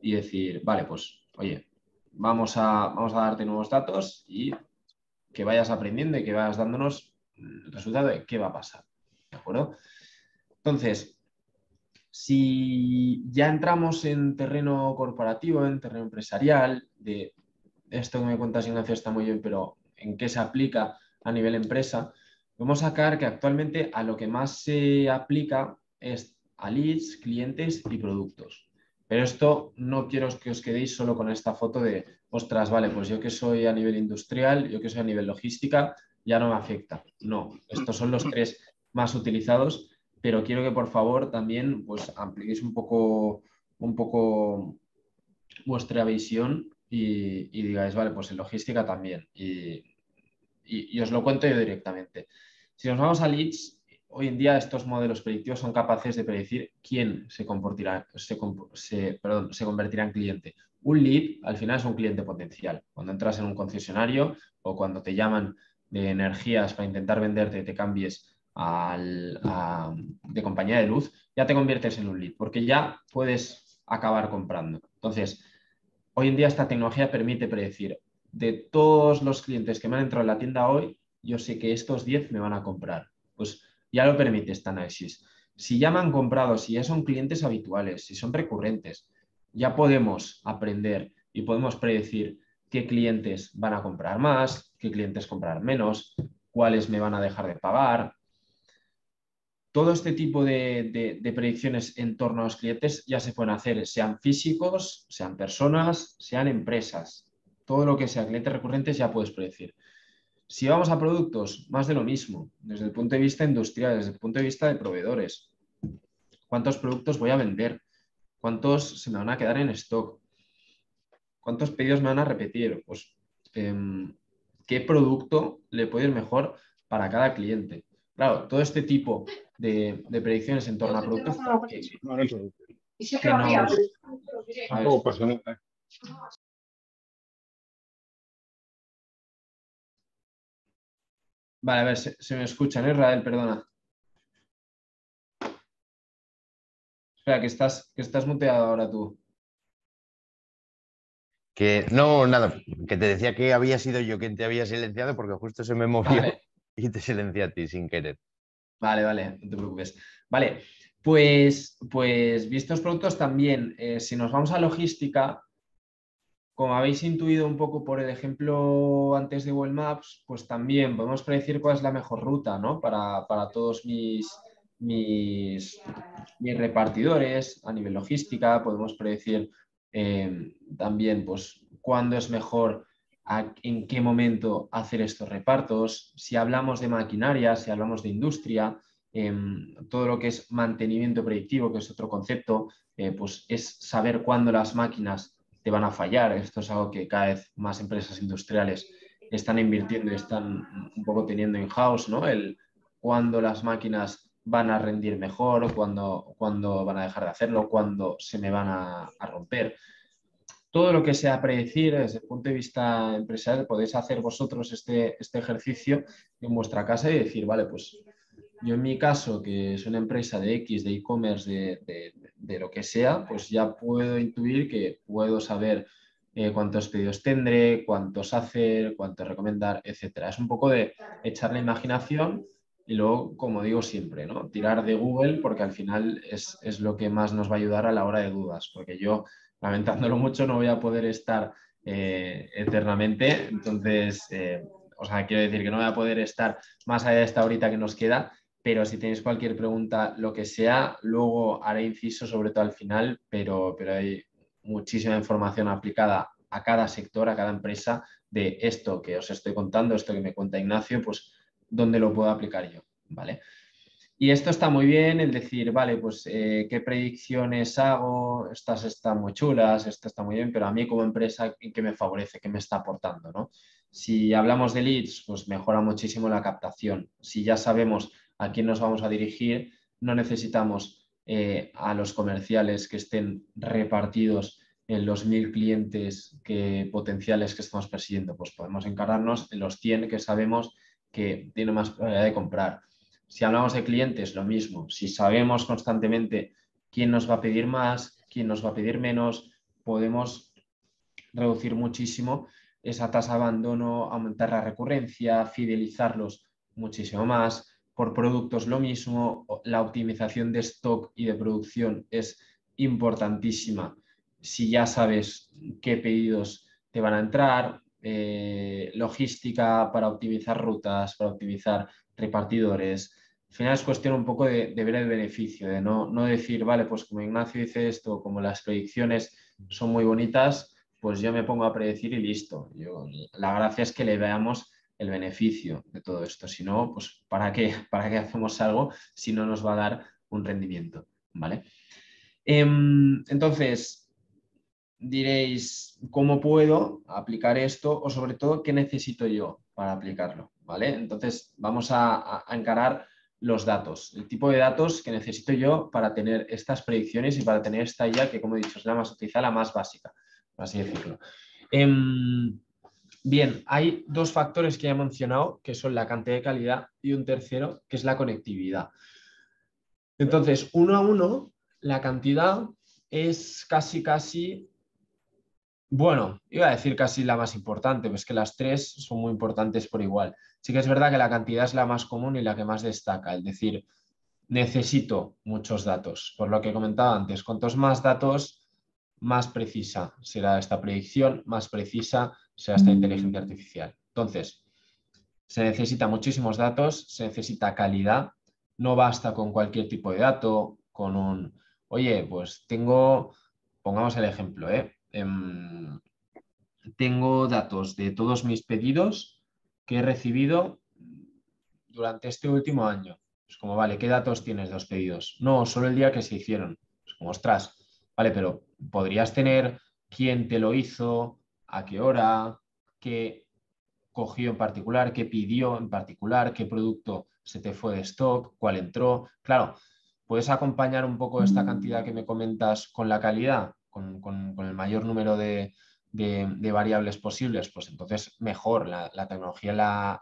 Speaker 2: y decir, vale, pues, oye, vamos a darte nuevos datos y que vayas aprendiendo y que vayas dándonos el resultado de qué va a pasar. ¿De acuerdo? Entonces, si ya entramos en terreno corporativo, en terreno empresarial, de esto que me cuentas, Ignacio, está muy bien, pero ¿en qué se aplica a nivel empresa? Vamos a sacar que actualmente a lo que más se aplica es a leads, clientes y productos. Pero esto no quiero que os quedéis solo con esta foto de, ostras, vale, pues yo que soy a nivel industrial, yo que soy a nivel logística, ya no me afecta. No, estos son los tres más utilizados, pero quiero que por favor también pues ampliéis un poco vuestra visión y digáis, vale, pues en logística también. Y os lo cuento yo directamente. Si nos vamos a leads, hoy en día estos modelos predictivos son capaces de predecir quién se convertirá en cliente. Un lead al final es un cliente potencial. Cuando entras en un concesionario o cuando te llaman de energías para intentar venderte, te cambies de compañía de luz, ya te conviertes en un lead, porque ya puedes acabar comprando. Entonces, hoy en día esta tecnología permite predecir de todos los clientes que me han entrado en la tienda hoy, yo sé que estos 10 me van a comprar. Pues ya lo permite esta análisis. Si ya me han comprado, si ya son clientes habituales, si son recurrentes, ya podemos aprender y podemos predecir qué clientes van a comprar más, qué clientes comprar menos, cuáles me van a dejar de pagar. Todo este tipo de predicciones en torno a los clientes ya se pueden hacer, sean físicos, sean personas, sean empresas. Todo lo que sea clientes recurrentes ya puedes predecir. Si vamos a productos, más de lo mismo, desde el punto de vista industrial, desde el punto de vista de proveedores. ¿Cuántos productos voy a vender? ¿Cuántos se me van a quedar en stock? ¿Cuántos pedidos me van a repetir? Pues, ¿qué producto le puede ir mejor para cada cliente? Claro, todo este tipo de predicciones en torno a productos que nos...
Speaker 3: Tampoco pasa nada.
Speaker 2: Vale, a ver, se me escucha, ¿no, Israel? Perdona. Espera, que estás muteado ahora tú.
Speaker 1: Que no, nada, que te decía que había sido yo quien te había silenciado porque justo se me movió
Speaker 2: Vale,
Speaker 1: y te silencié a ti sin querer.
Speaker 2: vale, no te preocupes. Vale, pues vistos productos también, si nos vamos a logística, como habéis intuido un poco por el ejemplo antes de Google Maps, pues también podemos predecir cuál es la mejor ruta, ¿no? Para todos mis repartidores a nivel logística, podemos predecir también pues cuándo es mejor, en qué momento hacer estos repartos. Si hablamos de maquinaria, si hablamos de industria, todo lo que es mantenimiento predictivo, que es otro concepto, pues es saber cuándo las máquinas te van a fallar. Esto es algo que cada vez más empresas industriales están invirtiendo y están un poco teniendo in-house, ¿no? El cuándo las máquinas van a rendir mejor, cuándo van a dejar de hacerlo, cuándo se me van a romper. Todo lo que sea predecir desde el punto de vista empresarial, podéis hacer vosotros este ejercicio en vuestra casa y decir, vale, pues yo en mi caso, que es una empresa de X, de e-commerce, de lo que sea, pues ya puedo intuir que puedo saber cuántos pedidos tendré, cuántos hacer, cuántos recomendar, etcétera. Es un poco de echar la imaginación y luego, como digo siempre, ¿no? Tirar de Google porque al final es lo que más nos va a ayudar a la hora de dudas, porque yo, lamentándolo mucho, no voy a poder estar eternamente. Entonces, o sea, quiero decir que no voy a poder estar más allá de esta horita que nos queda, pero si tenéis cualquier pregunta, lo que sea, luego haré inciso sobre todo al final, pero hay muchísima información aplicada a cada sector, a cada empresa, de esto que os estoy contando, esto que me cuenta Ignacio, pues dónde lo puedo aplicar yo, ¿vale? Y esto está muy bien, el decir, vale, pues qué predicciones hago, estas están muy chulas, esto está muy bien, pero a mí como empresa, ¿en qué me favorece? ¿Qué me está aportando? ¿No? Si hablamos de leads, pues mejora muchísimo la captación. Si ya sabemos a quién nos vamos a dirigir, no necesitamos a los comerciales que estén repartidos en los 1000 clientes potenciales que estamos persiguiendo. Pues podemos encargarnos en los 100 que sabemos que tienen más probabilidad de comprar. Si hablamos de clientes, lo mismo. Si sabemos constantemente quién nos va a pedir más, quién nos va a pedir menos, podemos reducir muchísimo esa tasa de abandono, aumentar la recurrencia, fidelizarlos muchísimo más. Por productos lo mismo, la optimización de stock y de producción es importantísima. Si ya sabes qué pedidos te van a entrar, logística para optimizar rutas, para optimizar repartidores. Al final es cuestión un poco de ver el beneficio, de no decir, vale, pues como Ignacio dice esto, como las predicciones son muy bonitas, pues yo me pongo a predecir y listo. La gracia es que le veamos el beneficio de todo esto. Si no, pues ¿para qué hacemos algo si no nos va a dar un rendimiento? ¿Vale? Entonces, diréis, ¿cómo puedo aplicar esto? O sobre todo, ¿qué necesito yo para aplicarlo? ¿Vale? Entonces, vamos a encarar los datos, el tipo de datos que necesito yo para tener estas predicciones y para tener esta IA que, como he dicho, es la más utilizada, la más básica, por así decirlo. Bien, hay dos factores que ya he mencionado, que son la cantidad de calidad, y un tercero, que es la conectividad. Entonces, uno a uno, la cantidad es casi, bueno, iba a decir casi la más importante, pues que las tres son muy importantes por igual. Sí que es verdad que la cantidad es la más común y la que más destaca, es decir, necesito muchos datos. Por lo que he comentado antes, cuantos más datos, más precisa será esta predicción, más precisa será esta inteligencia artificial. Entonces, se necesita muchísimos datos, se necesita calidad, no basta con cualquier tipo de dato, con un, oye, pues pongamos el ejemplo, tengo datos de todos mis pedidos que he recibido durante este último año. Es como, vale, ¿qué datos tienes de los pedidos? No, solo el día que se hicieron. Es como, ostras, vale, pero podrías tener quién te lo hizo, a qué hora, qué cogió en particular, qué pidió en particular, qué producto se te fue de stock, cuál entró. Claro, puedes acompañar un poco esta cantidad que me comentas con la calidad, con el mayor número de variables posibles, pues entonces mejor, la tecnología,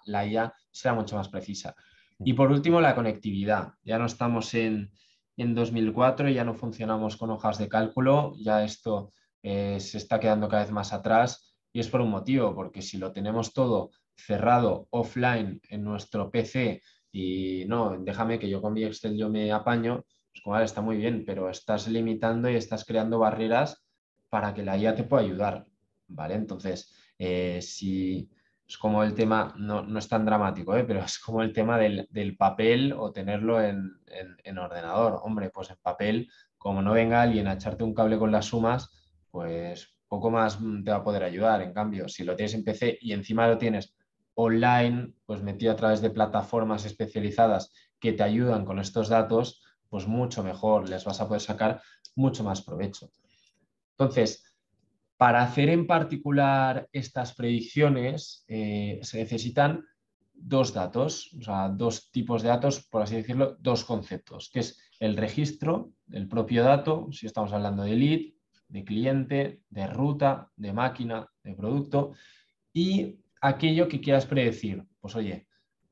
Speaker 2: la IA será mucho más precisa. Y por último, la conectividad. Ya no estamos en 2004, ya no funcionamos con hojas de cálculo, ya esto se está quedando cada vez más atrás y es por un motivo, porque si lo tenemos todo cerrado offline en nuestro PC y no, déjame que yo con mi Excel yo me apaño, pues como, vale, está muy bien, pero estás limitando y estás creando barreras para que la IA te pueda ayudar, ¿vale? Entonces, si es como el tema, no es tan dramático, pero es como el tema del papel o tenerlo en ordenador. Hombre, pues en papel, como no venga alguien a echarte un cable con las sumas, pues poco más te va a poder ayudar. En cambio, si lo tienes en PC y encima lo tienes online, pues metido a través de plataformas especializadas que te ayudan con estos datos, pues mucho mejor, les vas a poder sacar mucho más provecho. Entonces, para hacer en particular estas predicciones se necesitan dos datos, o sea, dos tipos de datos, por así decirlo, dos conceptos, que es el registro del propio dato, si estamos hablando de lead, de cliente, de ruta, de máquina, de producto, y aquello que quieras predecir. Pues oye,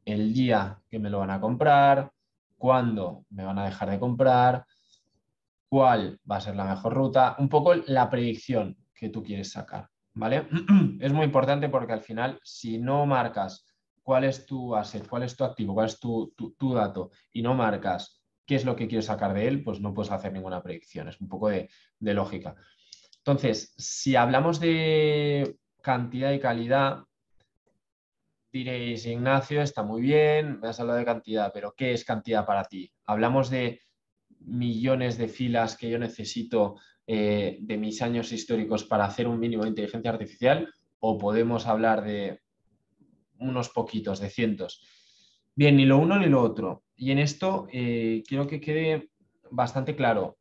Speaker 2: el día que me lo van a comprar, cuándo me van a dejar de comprar, cuál va a ser la mejor ruta, un poco la predicción que tú quieres sacar, ¿vale? Es muy importante porque al final, si no marcas cuál es tu asset, cuál es tu activo, cuál es tu dato y no marcas qué es lo que quieres sacar de él, pues no puedes hacer ninguna predicción. Es un poco de lógica. Entonces, si hablamos de cantidad y calidad. Diréis, Ignacio, está muy bien, me has hablado de cantidad, pero ¿qué es cantidad para ti? ¿Hablamos de millones de filas que yo necesito de mis años históricos para hacer un mínimo de inteligencia artificial? ¿O podemos hablar de unos poquitos, de cientos? Bien, ni lo uno ni lo otro. Y en esto quiero que quede bastante claro.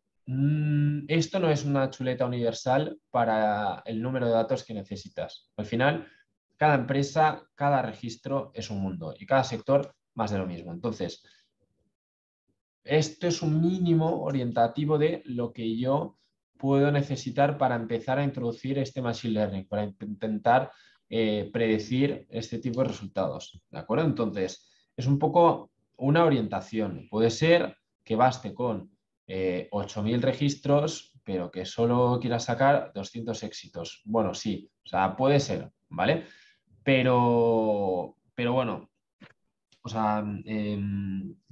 Speaker 2: Esto no es una chuleta universal para el número de datos que necesitas. Al final, cada empresa, cada registro es un mundo y cada sector más de lo mismo. Entonces, esto es un mínimo orientativo de lo que yo puedo necesitar para empezar a introducir este Machine Learning, para intentar predecir este tipo de resultados. ¿De acuerdo? Entonces, es un poco una orientación. Puede ser que baste con 8.000 registros, pero que solo quieras sacar 200 éxitos. Bueno, sí, o sea, puede ser, ¿vale? Pero bueno, o sea,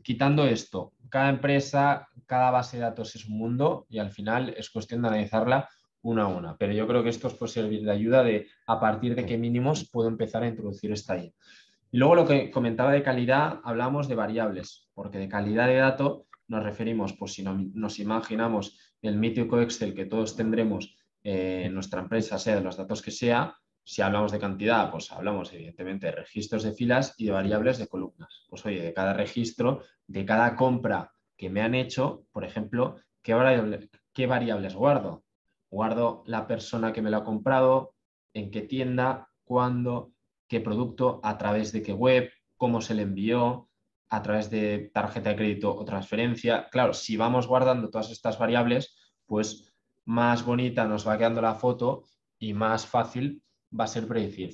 Speaker 2: quitando esto, cada empresa, cada base de datos es un mundo y al final es cuestión de analizarla una a una. Pero yo creo que esto os puede servir de ayuda de a partir de qué mínimos puedo empezar a introducir esta IA. Y luego lo que comentaba de calidad, hablamos de variables, porque de calidad de dato nos referimos, pues si nos imaginamos el mítico Excel que todos tendremos en nuestra empresa, sea de los datos que sea. Si hablamos de cantidad, pues hablamos evidentemente de registros de filas y de variables de columnas. Pues oye, de cada registro, de cada compra que me han hecho, por ejemplo, ¿qué variables guardo? Guardo la persona que me lo ha comprado, en qué tienda, cuándo, qué producto, a través de qué web, cómo se le envió, a través de tarjeta de crédito o transferencia. Claro, si vamos guardando todas estas variables, pues más bonita nos va quedando la foto y más fácil va a ser predecir.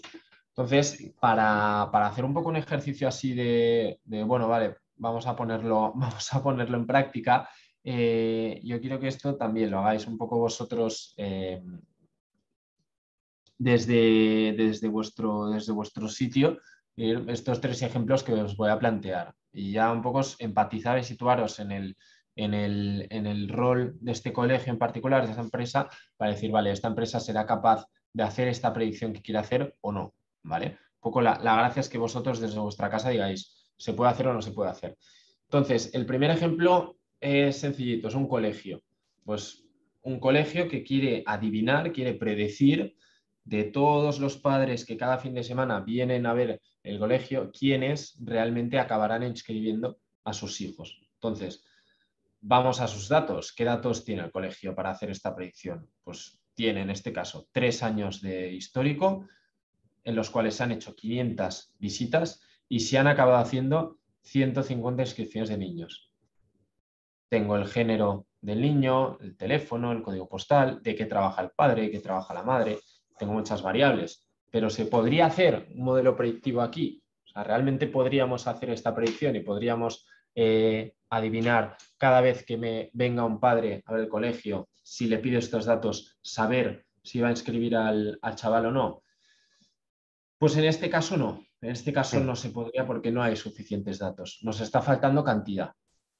Speaker 2: Entonces, para hacer un poco un ejercicio así bueno, vale, vamos a ponerlo en práctica, yo quiero que esto también lo hagáis un poco vosotros desde vuestro sitio, estos 3 ejemplos que os voy a plantear. Y ya un poco empatizar y situaros en el rol de este colegio en particular, de esta empresa, para decir, vale, esta empresa será capaz de hacer esta predicción que quiere hacer o no, ¿vale? Un poco la gracia es que vosotros desde vuestra casa digáis, ¿se puede hacer o no se puede hacer? Entonces, el primer ejemplo es sencillito, es un colegio. Pues un colegio que quiere adivinar, quiere predecir de todos los padres que cada fin de semana vienen a ver el colegio, quiénes realmente acabarán inscribiendo a sus hijos. Entonces, vamos a sus datos. ¿Qué datos tiene el colegio para hacer esta predicción? Pues tiene en este caso 3 años de histórico, en los cuales se han hecho 500 visitas y se han acabado haciendo 150 inscripciones de niños. Tengo el género del niño, el teléfono, el código postal, de qué trabaja el padre, de qué trabaja la madre. Tengo muchas variables, pero ¿se podría hacer un modelo predictivo aquí? O sea, ¿realmente podríamos hacer esta predicción y podríamos adivinar cada vez que me venga un padre a ver el colegio, si le pido estos datos, saber si va a inscribir al chaval o no? Pues en este caso no. En este caso no se podría porque no hay suficientes datos. Nos está faltando cantidad,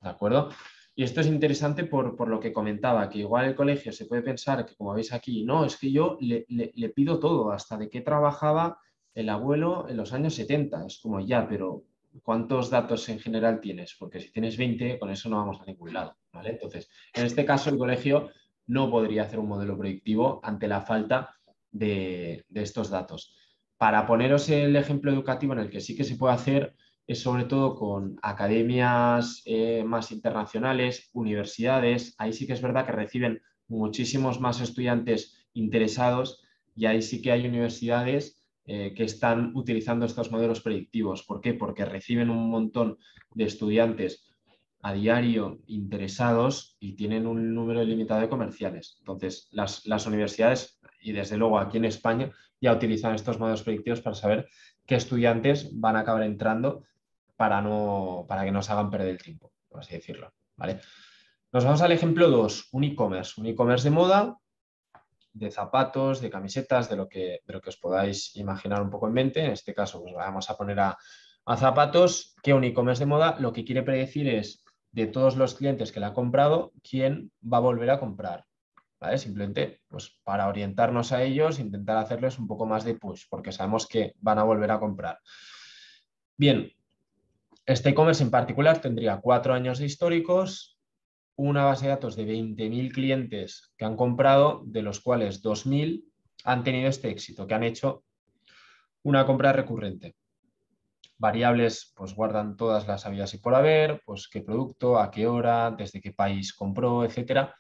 Speaker 2: ¿de acuerdo? Y esto es interesante por lo que comentaba, que igual el colegio se puede pensar que, como veis aquí, no, es que yo le pido todo, hasta de qué trabajaba el abuelo en los años 70. Es como ya, pero ¿cuántos datos en general tienes? Porque si tienes 20, con eso no vamos a ningún lado, ¿vale? Entonces, en este caso, el colegio no podría hacer un modelo predictivo ante la falta de estos datos. Para poneros el ejemplo educativo en el que sí que se puede hacer es sobre todo con academias más internacionales, universidades. Ahí sí que es verdad que reciben muchísimos más estudiantes interesados y ahí sí que hay universidades que están utilizando estos modelos predictivos. ¿Por qué? Porque reciben un montón de estudiantes a diario interesados y tienen un número limitado de comerciales. Entonces, las universidades, y desde luego aquí en España, ya utilizan estos modelos predictivos para saber qué estudiantes van a acabar entrando para que no se hagan perder el tiempo, por así decirlo, ¿vale? Nos vamos al ejemplo 2, un e-commerce de moda, de zapatos, de camisetas, de lo que os podáis imaginar un poco en mente. En este caso, pues vamos a poner a zapatos, que un e-commerce de moda lo que quiere predecir es de todos los clientes que le ha comprado, quién va a volver a comprar. ¿vale? Simplemente pues, para orientarnos a ellos, intentar hacerles un poco más de push, porque sabemos que van a volver a comprar. Bien, este e-commerce en particular tendría 4 años de históricos, una base de datos de 20.000 clientes que han comprado, de los cuales 2.000 han tenido este éxito, que han hecho una compra recurrente. Variables, pues guardan todas las habidas y por haber, pues qué producto, a qué hora, desde qué país compró, etcétera.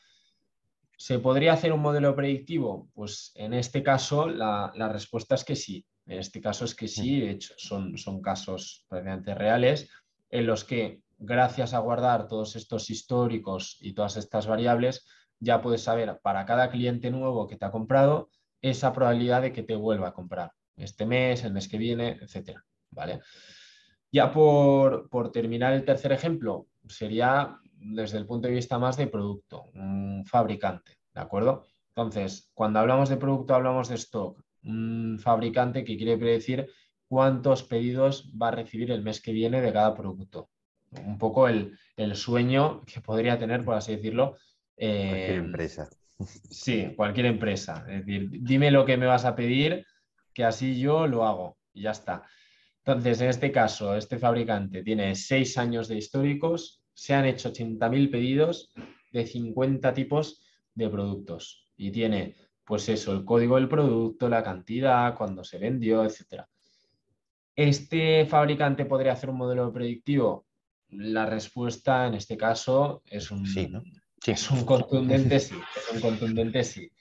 Speaker 2: ¿Se podría hacer un modelo predictivo? Pues en este caso la respuesta es que sí. En este caso es que sí, de hecho son casos prácticamente reales en los que gracias a guardar todos estos históricos y todas estas variables ya puedes saber para cada cliente nuevo que te ha comprado esa probabilidad de que te vuelva a comprar este mes, el mes que viene, etcétera. ¿Vale? Ya por terminar el tercer ejemplo, sería desde el punto de vista más de producto, un fabricante, ¿de acuerdo? Entonces, cuando hablamos de producto, hablamos de stock, un fabricante que quiere predecir cuántos pedidos va a recibir el mes que viene de cada producto. Un poco el sueño que podría tener, por así decirlo.
Speaker 1: Cualquier empresa.
Speaker 2: Sí, cualquier empresa. Es decir, dime lo que me vas a pedir, que así yo lo hago y ya está. Entonces, en este caso, este fabricante tiene 6 años de históricos, se han hecho 80.000 pedidos de 50 tipos de productos y tiene, pues eso, el código del producto, la cantidad, cuándo se vendió, etcétera. ¿Este fabricante podría hacer un modelo predictivo? La respuesta en este caso
Speaker 1: Sí, ¿no? Sí.
Speaker 2: es un contundente sí. Es un contundente sí.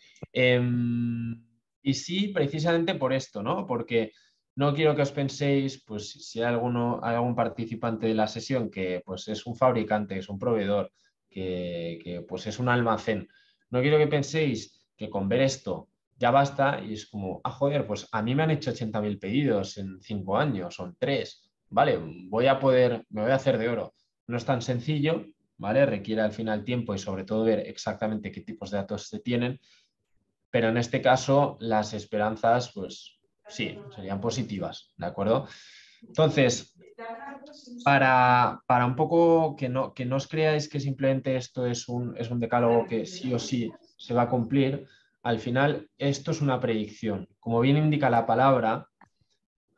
Speaker 2: Y sí, precisamente por esto, ¿no? Porque no quiero que os penséis, pues si hay algún participante de la sesión que pues, es un fabricante, es un proveedor, que pues es un almacén. No quiero que penséis que con ver esto ya basta y es como, ah, joder, pues a mí me han hecho 80.000 pedidos en 5 años, son 3, ¿vale? Me voy a hacer de oro. No es tan sencillo, ¿vale? Requiere al final tiempo y sobre todo ver exactamente qué tipos de datos se tienen, pero en este caso las esperanzas, pues sí, serían positivas, ¿de acuerdo? Entonces, para un poco que no os creáis que simplemente esto es un decálogo que sí o sí se va a cumplir, al final esto es una predicción. Como bien indica la palabra,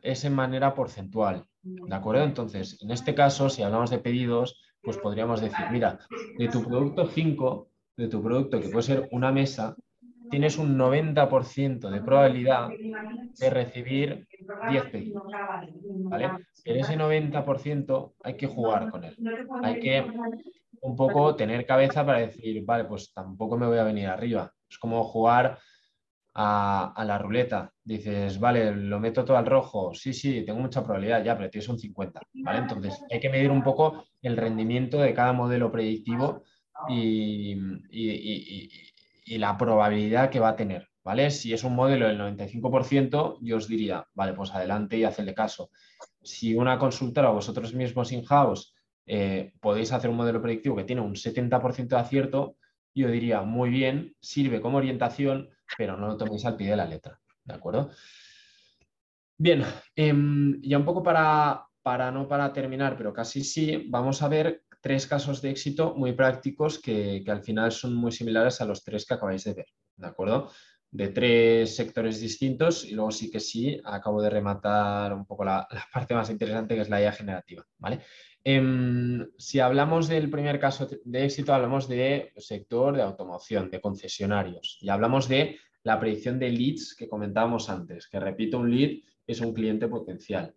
Speaker 2: es en manera porcentual, ¿de acuerdo? Entonces, en este caso, si hablamos de pedidos, pues podríamos decir, mira, de tu producto 5, de tu producto que puede ser una mesa, tienes un 90% de probabilidad de recibir 10 pedidos, ¿vale? Pero ese 90% hay que jugar con él. Hay que un poco tener cabeza para decir, vale, pues tampoco me voy a venir arriba. Es como jugar a la ruleta. Dices, vale, lo meto todo al rojo. Sí, sí, tengo mucha probabilidad ya, pero tienes un 50, ¿vale? Entonces hay que medir un poco el rendimiento de cada modelo predictivo y, y la probabilidad que va a tener, ¿vale? Si es un modelo del 95%, yo os diría, vale, pues adelante y hacedle caso. Si una consultora o vosotros mismos in-house podéis hacer un modelo predictivo que tiene un 70% de acierto, yo diría, muy bien, sirve como orientación, pero no lo toméis al pie de la letra, ¿de acuerdo? Bien, ya un poco no para terminar, pero casi sí, vamos a ver 3 casos de éxito muy prácticos que al final son muy similares a los 3 que acabáis de ver, ¿de acuerdo? De 3 sectores distintos y luego sí que sí, acabo de rematar un poco la parte más interesante que es la IA generativa, ¿vale? Si hablamos del primer caso de éxito, hablamos de sector de automoción, de concesionarios y hablamos de la predicción de leads que comentábamos antes, que repito, un lead es un cliente potencial.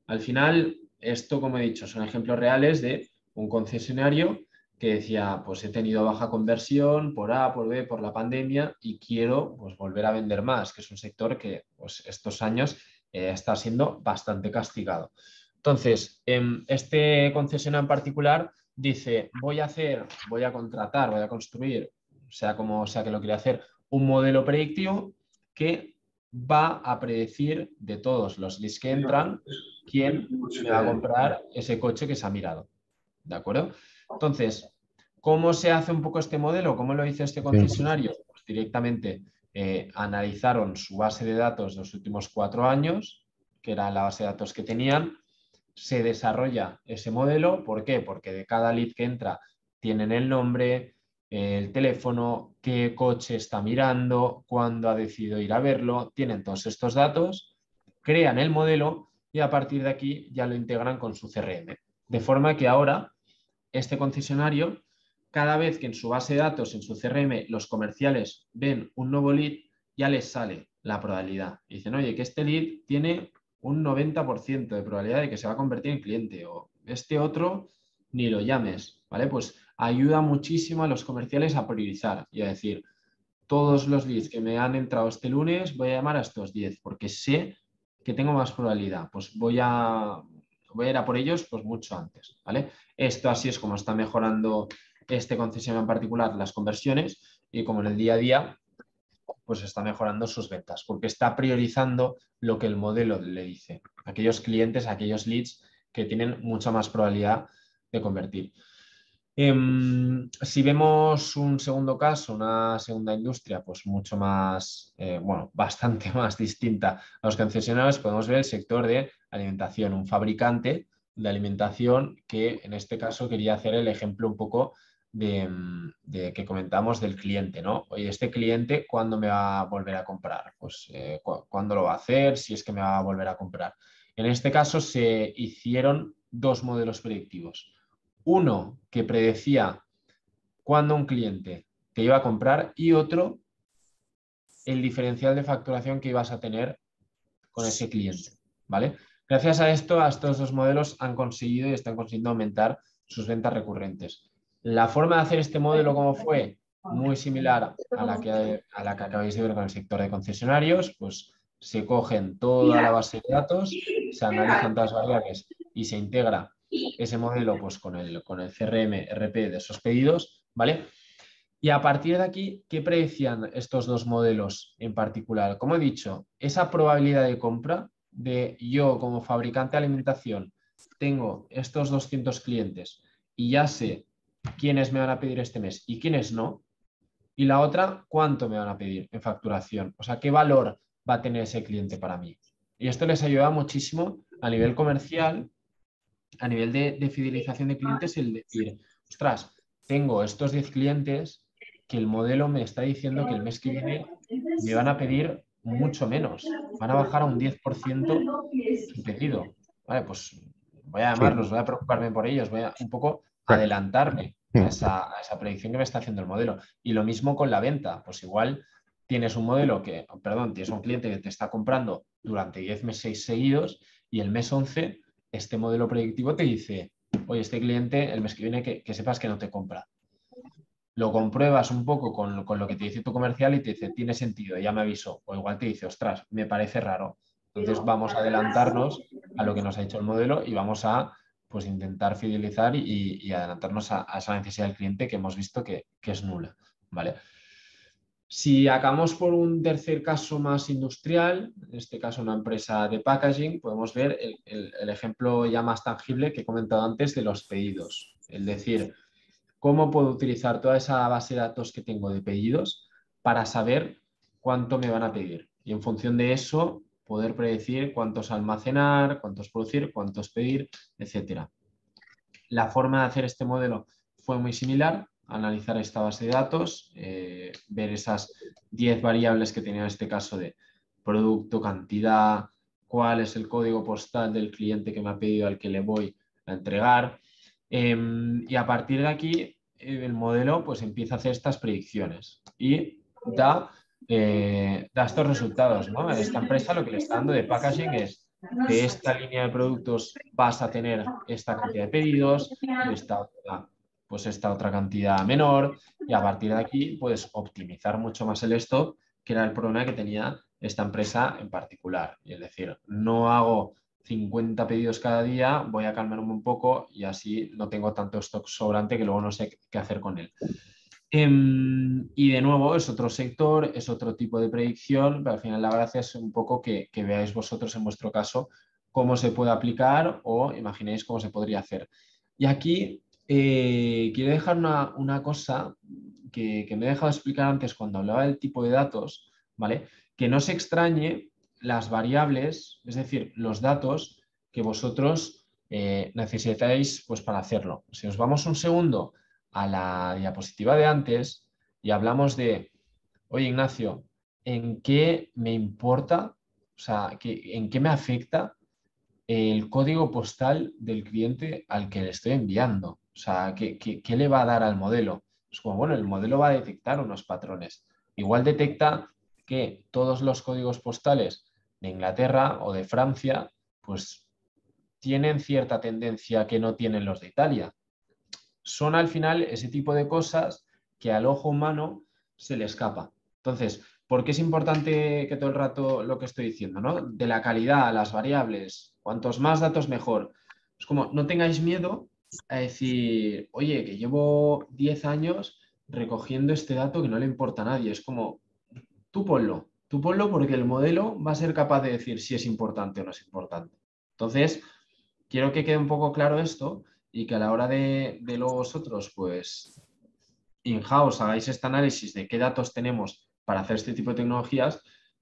Speaker 2: Al final, esto, como he dicho, son ejemplos reales de un concesionario que decía, pues he tenido baja conversión por A, por B, por la pandemia y quiero pues, volver a vender más, que es un sector que pues, estos años está siendo bastante castigado. Entonces, este concesionario en particular dice, voy a contratar, voy a construir, sea como sea que lo quiera hacer, un modelo predictivo que va a predecir de todos los leads que entran quién me va a comprar ese coche que se ha mirado. ¿De acuerdo? Entonces, ¿cómo se hace un poco este modelo? ¿Cómo lo hizo este concesionario? Pues directamente analizaron su base de datos de los últimos 4 años, que era la base de datos que tenían, se desarrolla ese modelo. ¿Por qué? Porque de cada lead que entra tienen el nombre, el teléfono, qué coche está mirando, cuándo ha decidido ir a verlo. Tienen todos estos datos, crean el modelo y a partir de aquí ya lo integran con su CRM. De forma que ahora este concesionario, cada vez que en su base de datos, en su CRM, los comerciales ven un nuevo lead, ya les sale la probabilidad. Y dicen, oye, que este lead tiene un 90% de probabilidad de que se va a convertir en cliente, o este otro ni lo llames, ¿vale? Pues ayuda muchísimo a los comerciales a priorizar y a decir, todos los leads que me han entrado este lunes voy a llamar a estos 10 porque sé que tengo más probabilidad, pues voy a ir a por ellos pues mucho antes, ¿vale? Esto así es como está mejorando este concesionario en particular las conversiones y como en el día a día pues está mejorando sus ventas porque está priorizando lo que el modelo le dice, aquellos clientes, aquellos leads que tienen mucha más probabilidad de convertir. Si vemos un segundo caso, una segunda industria, pues mucho más, bueno, bastante más distinta a los concesionarios, podemos ver el sector de alimentación, un fabricante de alimentación que en este caso quería hacer el ejemplo un poco de que comentamos del cliente, ¿no? Oye, este cliente, ¿cuándo me va a volver a comprar? Pues, ¿cuándo lo va a hacer? Si es que me va a volver a comprar. En este caso se hicieron dos modelos predictivos. Uno que predecía cuándo un cliente te iba a comprar y otro el diferencial de facturación que ibas a tener con ese cliente, ¿vale? Gracias a esto, a estos dos modelos han conseguido y están consiguiendo aumentar sus ventas recurrentes. La forma de hacer este modelo, ¿cómo fue? Muy similar a la que acabáis de ver con el sector de concesionarios, pues se cogen toda la base de datos, se analizan todas las variables y se integra ese modelo pues, con el CRM, RP de esos pedidos, ¿vale? Y a partir de aquí, ¿qué predecían estos dos modelos en particular? Como he dicho, esa probabilidad de compra de yo como fabricante de alimentación tengo estos 200 clientes y ya sé quiénes me van a pedir este mes y quiénes no. Y la otra, cuánto me van a pedir en facturación. O sea, qué valor va a tener ese cliente para mí. Y esto les ayuda muchísimo a nivel comercial, a nivel de fidelización de clientes, el decir, ostras, tengo estos 10 clientes que el modelo me está diciendo que el mes que viene me van a pedir mucho menos, van a bajar a un 10% su pedido. Vale, pues voy a
Speaker 1: Sí,
Speaker 2: llamarlos, voy a preocuparme por ellos, voy a un poco adelantarme a esa predicción que me está haciendo el modelo. Y lo mismo con la venta, pues igual tienes un modelo que, perdón, tienes un cliente que te está comprando durante 10 meses seguidos y el mes 11 este modelo predictivo te dice, oye, este cliente el mes que viene que sepas que no te compra. Lo compruebas un poco con lo que te dice tu comercial y te dice, tiene sentido, ya me avisó. O igual te dice, ostras, me parece raro. Entonces vamos a adelantarnos a lo que nos ha dicho el modelo y vamos a pues, intentar fidelizar y adelantarnos a esa necesidad del cliente que hemos visto que es nula. ¿Vale? Si acabamos por un tercer caso más industrial, en este caso una empresa de packaging, podemos ver el ejemplo ya más tangible que he comentado antes de los pedidos. Es decir, cómo puedo utilizar toda esa base de datos que tengo de pedidos para saber cuánto me van a pedir. Y en función de eso, poder predecir cuántos almacenar, cuántos producir, cuántos pedir, etc. La forma de hacer este modelo fue muy similar, analizar esta base de datos, ver esas 10 variables que tenía en este caso de producto, cantidad, cuál es el código postal del cliente que me ha pedido al que le voy a entregar. Y a partir de aquí, el modelo pues empieza a hacer estas predicciones y da estos resultados, ¿no? A esta empresa lo que le está dando de packaging es de esta línea de productos vas a tener esta cantidad de pedidos, de esta otra, pues esta otra cantidad menor, y a partir de aquí puedes optimizar mucho más el stock, que era el problema que tenía esta empresa en particular. Y es decir, no hago 50 pedidos cada día, voy a calmarme un poco y así no tengo tanto stock sobrante que luego no sé qué hacer con él. Y de nuevo es otro sector, es otro tipo de predicción, pero al final la gracia es un poco que veáis vosotros en vuestro caso cómo se puede aplicar o imaginéis cómo se podría hacer. Y aquí quiero dejar una cosa que me he dejado explicar antes cuando hablaba del tipo de datos, ¿vale? Que no se extrañe las variables, es decir, los datos que vosotros necesitáis pues, para hacerlo. Si os vamos un segundo a la diapositiva de antes y hablamos de, oye Ignacio, ¿en qué me importa? O sea, ¿en qué me afecta el código postal del cliente al que le estoy enviando? O sea, ¿qué le va a dar al modelo? Es como, bueno, el modelo va a detectar unos patrones. Igual detecta que todos los códigos postales de Inglaterra o de Francia, pues tienen cierta tendencia que no tienen los de Italia. Son al final ese tipo de cosas que al ojo humano se le escapa. Entonces, ¿por qué es importante que todo el rato lo que estoy diciendo, ¿no? De la calidad, las variables, cuantos más datos mejor. Es como, no tengáis miedo a decir, oye, que llevo 10 años recogiendo este dato que no le importa a nadie. Es como, tú ponlo porque el modelo va a ser capaz de decir si es importante o no es importante. Entonces, quiero que quede un poco claro esto y que a la hora de luego vosotros, pues, in-house, hagáis este análisis de qué datos tenemos para hacer este tipo de tecnologías,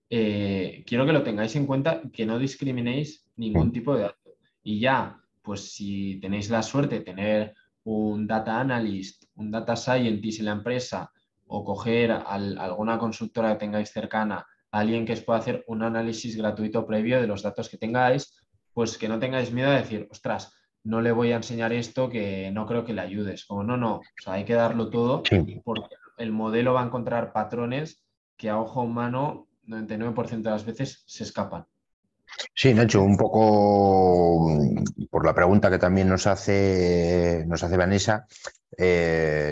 Speaker 2: quiero que lo tengáis en cuenta, que no discriminéis ningún tipo de dato. Y ya, pues si tenéis la suerte de tener un data analyst, un data scientist en la empresa o coger alguna consultora que tengáis cercana, alguien que os pueda hacer un análisis gratuito previo de los datos que tengáis, pues que no tengáis miedo a decir, ostras, no le voy a enseñar esto que no creo que le ayudes. Como no, o sea, hay que darlo todo
Speaker 1: Sí.
Speaker 2: porque el modelo va a encontrar patrones que a ojo humano 99% de las veces se escapan.
Speaker 1: Sí, Nacho, un poco por la pregunta que también nos hace Vanessa,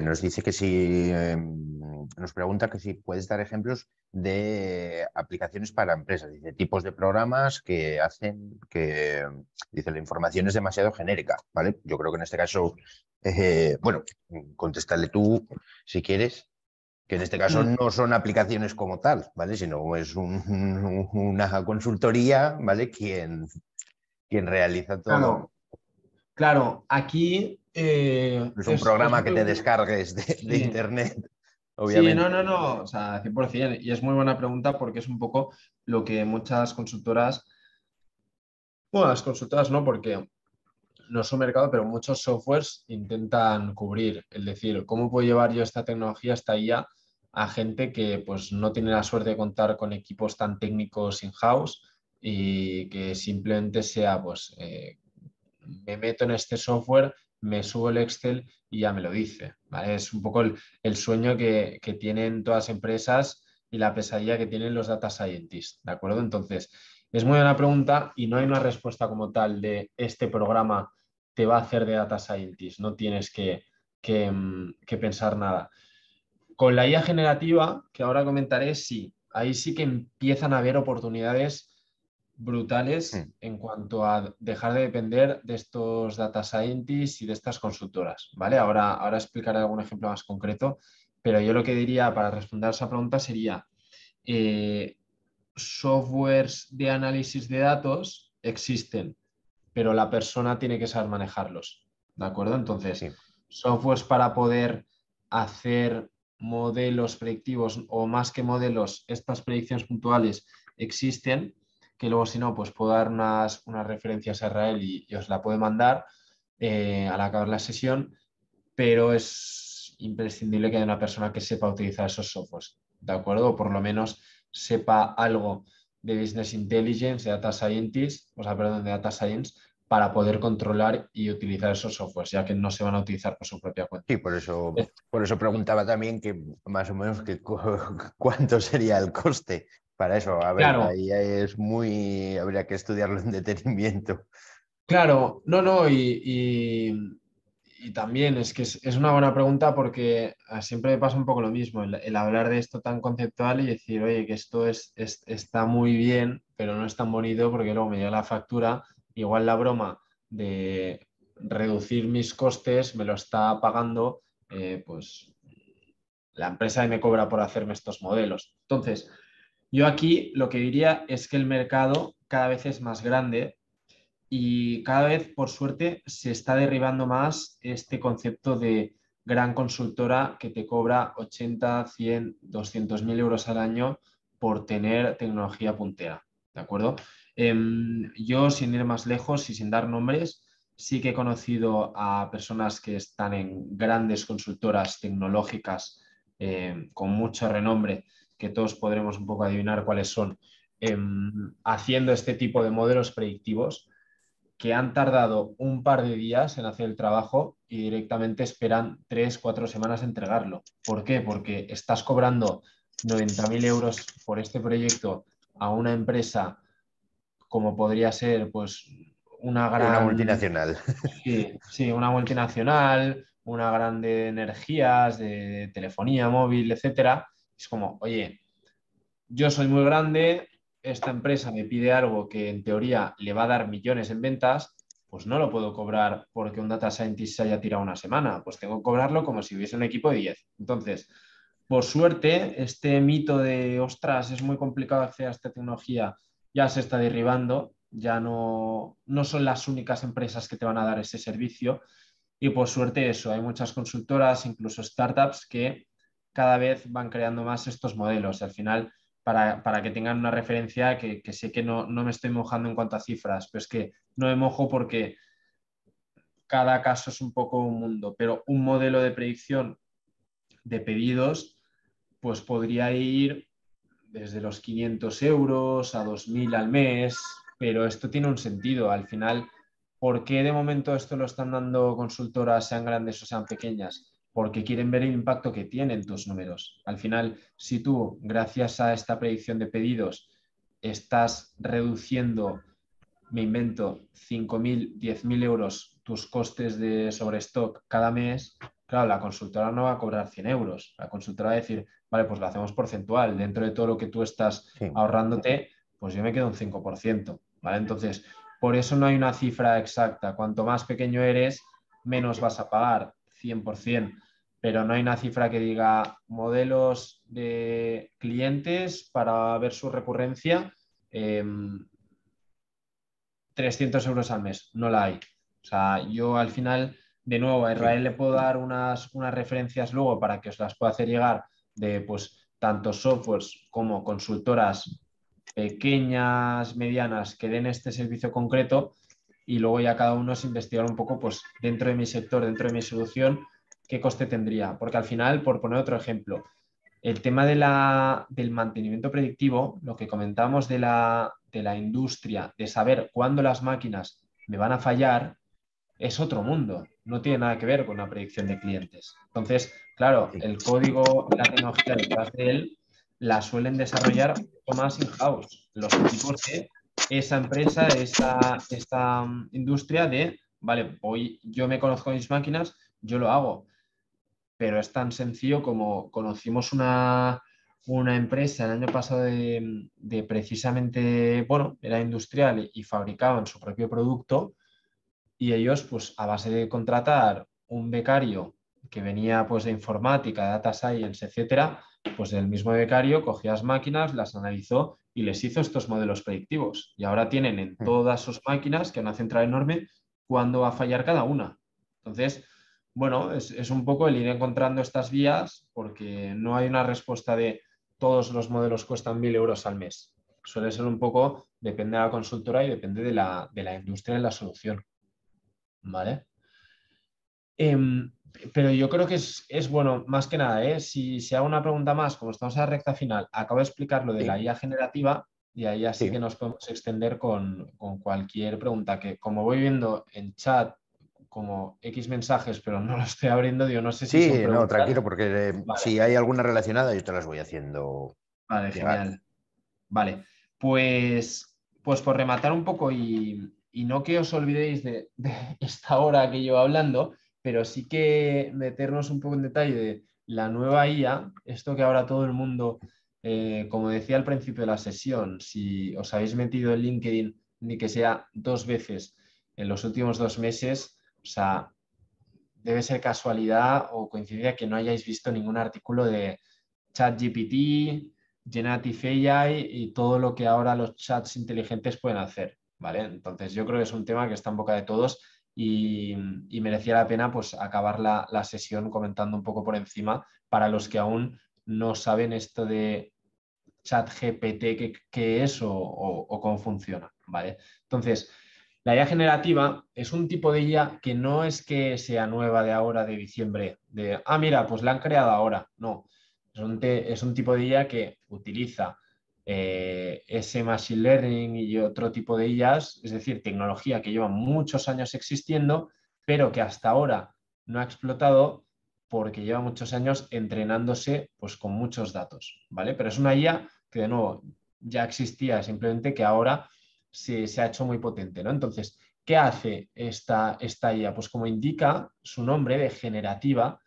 Speaker 1: nos dice que si, nos pregunta que si puedes dar ejemplos de aplicaciones para empresas, dice tipos de programas que hacen que, dice, la información es demasiado genérica, ¿vale? Yo creo que en este caso, bueno, contéstale tú si quieres, que en este caso no son aplicaciones como tal, ¿vale? Sino es una consultoría, ¿vale? Quien realiza todo.
Speaker 2: Claro, claro, aquí
Speaker 1: No es un programa que te
Speaker 2: muy...
Speaker 1: descargues de
Speaker 2: Sí,
Speaker 1: internet,
Speaker 2: sí,
Speaker 1: obviamente.
Speaker 2: o sea, 100%. Y es muy buena pregunta porque es un poco lo que muchas consultoras, bueno, las consultoras no, porque no es un mercado, pero muchos softwares intentan cubrir. Es decir, ¿cómo puedo llevar yo esta tecnología hasta IA a gente que pues no tiene la suerte de contar con equipos tan técnicos in-house y que simplemente sea, pues, me meto en este software, me subo el Excel y ya me lo dice, ¿vale? Es un poco el sueño que tienen todas las empresas y la pesadilla que tienen los data scientists, ¿de acuerdo? Entonces, es muy buena pregunta y no hay una respuesta como tal de este programa te va a hacer de data scientist, no tienes que pensar nada. Con la IA generativa, que ahora comentaré, sí, ahí sí que empiezan a haber oportunidades brutales
Speaker 1: Mm.
Speaker 2: en cuanto a dejar de depender de estos data scientists y de estas consultoras, ¿vale? Ahora explicaré algún ejemplo más concreto, pero yo lo que diría para responder a esa pregunta sería, eh, softwares de análisis de datos existen, pero la persona tiene que saber manejarlos, ¿de acuerdo? Entonces,
Speaker 1: Sí.
Speaker 2: softwares para poder hacer modelos predictivos o más que modelos, estas predicciones puntuales existen, que luego si no, pues puedo dar unas referencias a Israel y os la puedo mandar al acabar la sesión, pero es imprescindible que haya una persona que sepa utilizar esos softwares, ¿de acuerdo? O por lo menos sepa algo de Business Intelligence, de Data Scientist, o sea, perdón, de Data Science, para poder controlar y utilizar esos softwares, ya que no se van a utilizar por su propia cuenta.
Speaker 1: Sí, por eso preguntaba también que más o menos que cuánto sería el coste para eso. A ver,
Speaker 2: Claro,
Speaker 1: ahí es muy, habría que estudiarlo en detenimiento.
Speaker 2: claro, y también es que es una buena pregunta porque siempre me pasa un poco lo mismo, el hablar de esto tan conceptual y decir, oye, que esto está muy bien, pero no es tan bonito porque luego me llega la factura, igual la broma de reducir mis costes me lo está pagando pues la empresa que me cobra por hacerme estos modelos. Entonces, yo aquí lo que diría es que el mercado cada vez es más grande y cada vez, por suerte, se está derribando más este concepto de gran consultora que te cobra 80, 100, 200.000 euros al año por tener tecnología puntera. ¿De acuerdo? Yo, sin ir más lejos y sin dar nombres, Sí que he conocido a personas que están en grandes consultoras tecnológicas con mucho renombre, que todos podremos un poco adivinar cuáles son, haciendo este tipo de modelos predictivos que han tardado un par de días en hacer el trabajo y directamente esperan 3, 4 semanas en entregarlo. ¿Por qué? Porque estás cobrando 90.000 euros por este proyecto a una empresa como podría ser pues una
Speaker 1: Una
Speaker 2: gran,
Speaker 1: multinacional.
Speaker 2: sí, sí, una multinacional, una grande de energías, de telefonía móvil, etcétera. Es como, oye, yo soy muy grande, esta empresa me pide algo que en teoría le va a dar millones en ventas, pues no lo puedo cobrar porque un data scientist se haya tirado una semana, pues tengo que cobrarlo como si hubiese un equipo de 10. Entonces, por suerte, este mito de, ostras, es muy complicado acceder a esta tecnología, ya se está derribando, ya no son las únicas empresas que te van a dar ese servicio y por suerte eso, hay muchas consultoras, incluso startups que cada vez van creando más estos modelos. Al final, para que tengan una referencia, que sé que no me estoy mojando en cuanto a cifras, pero es que no me mojo porque cada caso es un poco un mundo, pero un modelo de predicción de pedidos pues podría ir desde los 500 euros a 2.000 al mes, pero esto tiene un sentido. Al final, ¿por qué de momento esto lo están dando consultoras, sean grandes o sean pequeñas? Porque quieren ver el impacto que tienen tus números. Al final, si tú, gracias a esta predicción de pedidos, estás reduciendo, me invento, 5.000, 10.000 euros tus costes de sobrestock cada mes, claro, la consultora no va a cobrar 100 euros. La consultora va a decir, vale, pues lo hacemos porcentual. Dentro de todo lo que tú estás
Speaker 1: Sí.
Speaker 2: ahorrándote, pues yo me quedo un 5%, ¿vale? Entonces, por eso no hay una cifra exacta. Cuanto más pequeño eres, menos vas a pagar, 100%. Pero no hay una cifra que diga modelos de clientes para ver su recurrencia. 300 euros al mes, no la hay. O sea, yo al final, de nuevo, a
Speaker 1: Sí.
Speaker 2: Israel le puedo dar unas referencias luego para que os las pueda hacer llegar de pues tanto softwares como consultoras pequeñas, medianas, que den este servicio concreto y luego ya cada uno es investigar un poco pues dentro de mi sector, dentro de mi solución, qué coste tendría. Porque al final, por poner otro ejemplo, el tema del mantenimiento predictivo, lo que comentábamos de la industria, de saber cuándo las máquinas me van a fallar, es otro mundo. No tiene nada que ver con una predicción de clientes. Entonces, claro,
Speaker 1: Sí.
Speaker 2: el código, la tecnología detrás de él, la suelen desarrollar mucho más in-house. Los equipos de esa empresa, esta industria de, vale, hoy yo me conozco mis máquinas, yo lo hago, pero es tan sencillo como conocimos una empresa el año pasado de precisamente, bueno, era industrial y fabricaban su propio producto y ellos, pues a base de contratar un becario que venía pues de informática, data science, etcétera, pues el mismo becario cogía las máquinas, las analizó y les hizo estos modelos predictivos. Y ahora tienen en todas sus máquinas, que es una central enorme, cuándo va a fallar cada una. Entonces, bueno, es un poco el ir encontrando estas vías porque no hay una respuesta de todos los modelos cuestan 1.000 euros al mes. Suele ser un poco, depende de la consultora y depende de la industria de la solución. ¿Vale? Em, pero yo creo que es bueno, más que nada, ¿eh? Si hago una pregunta más, como estamos en la recta final, acabo de explicar lo de la
Speaker 1: Sí.
Speaker 2: IA generativa y ahí así que
Speaker 1: Sí.
Speaker 2: nos podemos extender con cualquier pregunta, que como voy viendo en chat como X mensajes, pero no lo estoy abriendo, yo no sé si son
Speaker 1: Sí, no,
Speaker 2: preguntas.
Speaker 1: tranquilo, porque
Speaker 2: Vale,
Speaker 1: si hay alguna relacionada, yo te las voy haciendo
Speaker 2: vale,
Speaker 1: llegar.
Speaker 2: genial. Vale, pues por rematar un poco y no que os olvidéis de esta hora que llevo hablando, pero sí que meternos un poco en detalle de la nueva IA, esto que ahora todo el mundo, como decía al principio de la sesión, si os habéis metido en LinkedIn ni que sea 2 veces en los últimos 2 meses, o sea, debe ser casualidad o coincidencia que no hayáis visto ningún artículo de ChatGPT, Generative AI y todo lo que ahora los chats inteligentes pueden hacer, ¿vale? Entonces yo creo que es un tema que está en boca de todos y merecía la pena pues acabar la sesión comentando un poco por encima para los que aún no saben esto de ChatGPT qué es o cómo funciona, ¿vale? Entonces, La IA generativa es un tipo de IA que no es que sea nueva de ahora, de diciembre, de, mira, pues la han creado ahora. No, es un tipo de IA que utiliza ese machine learning y otro tipo de IAs, es decir, tecnología que lleva muchos años existiendo, pero que hasta ahora no ha explotado porque lleva muchos años entrenándose pues, con muchos datos, ¿vale? Pero es una IA que, de nuevo, ya existía, simplemente que ahora se ha hecho muy potente, ¿no? Entonces, ¿qué hace esta IA? Pues como indica su nombre de generativa,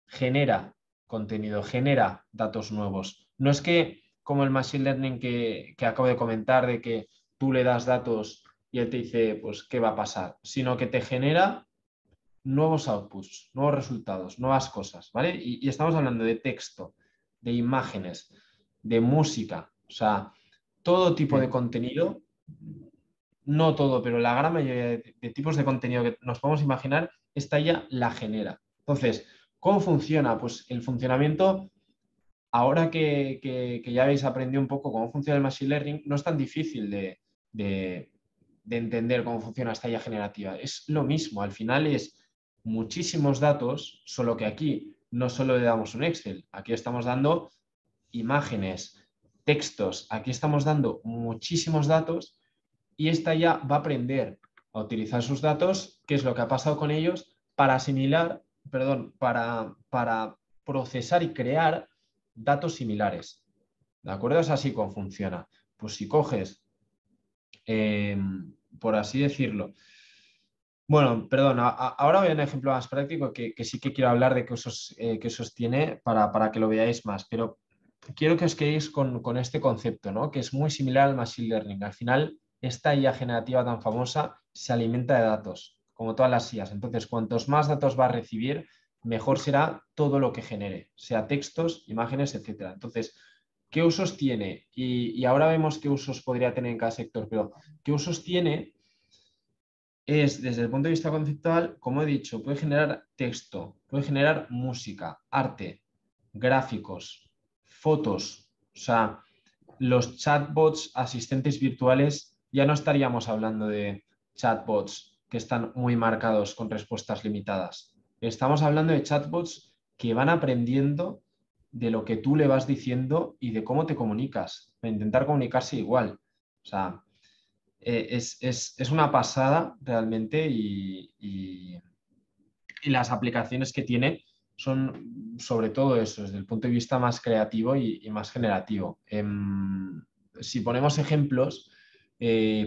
Speaker 2: genera contenido, genera datos nuevos. No es que como el machine learning que acabo de comentar, de que tú le das datos y él te dice, pues, ¿qué va a pasar? Sino que te genera nuevos outputs, nuevos resultados, nuevas cosas, ¿vale? Y estamos hablando de texto, de imágenes, de música, o sea, todo tipo de contenido, no todo, pero la gran mayoría de tipos de contenido que nos podemos imaginar, esta ya la genera. Entonces, ¿cómo funciona? Pues el funcionamiento, ahora que ya habéis aprendido un poco cómo funciona el Machine Learning, no es tan difícil de, de entender cómo funciona esta IA generativa. Es lo mismo, al final es muchísimos datos, solo que aquí no solo le damos un Excel, aquí estamos dando imágenes, textos, aquí estamos dando muchísimos datos y esta ya va a aprender a utilizar sus datos, qué es lo que ha pasado con ellos, para asimilar, perdón, para procesar y crear datos similares. ¿De acuerdo? Es así como funciona. Pues si coges, por así decirlo, bueno, perdón, ahora voy a un ejemplo más práctico que sí que quiero hablar de qué usos tiene para que lo veáis más, pero quiero que os quedéis con este concepto, ¿no? Que es muy similar al Machine Learning. Al final, esta IA generativa tan famosa se alimenta de datos, como todas las IAs. Entonces, cuantos más datos va a recibir, mejor será todo lo que genere, sea textos, imágenes, etcétera. Entonces, ¿qué usos tiene? Y ahora vemos qué usos podría tener en cada sector, pero ¿qué usos tiene? Es, desde el punto de vista conceptual, como he dicho, puede generar texto, puede generar música, arte, gráficos, fotos. O sea, los chatbots, asistentes virtuales, ya no estaríamos hablando de chatbots que están muy marcados con respuestas limitadas. Estamos hablando de chatbots que van aprendiendo de lo que tú le vas diciendo y de cómo te comunicas, para intentar comunicarse igual. O sea, es una pasada realmente y las aplicaciones que tiene son sobre todo eso, desde el punto de vista más creativo y más generativo. Si ponemos ejemplos,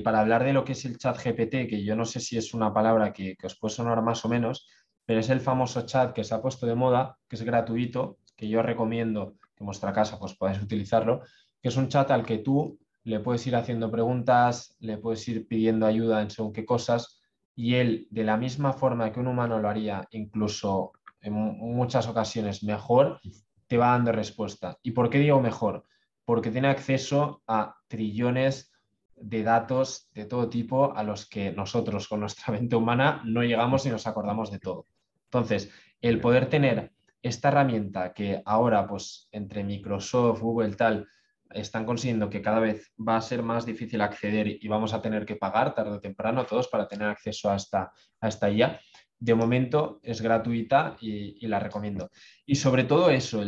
Speaker 2: para hablar de lo que es el chat GPT, que yo no sé si es una palabra que os puede sonar más o menos, pero es el famoso chat que se ha puesto de moda, que es gratuito, que yo recomiendo que en vuestra casa pues, podáis utilizarlo, que es un chat al que tú le puedes ir haciendo preguntas, le puedes ir pidiendo ayuda en según qué cosas, y él, de la misma forma que un humano lo haría, incluso en muchas ocasiones mejor, te va dando respuesta. ¿Y por qué digo mejor? Porque tiene acceso a trillones de datos de todo tipo a los que nosotros con nuestra mente humana no llegamos y nos acordamos de todo. Entonces, el poder tener esta herramienta que ahora, pues, entre Microsoft, Google, tal, están consiguiendo que cada vez va a ser más difícil acceder y vamos a tener que pagar tarde o temprano todos para tener acceso a esta IA. De momento es gratuita y la recomiendo. Y sobre todo eso,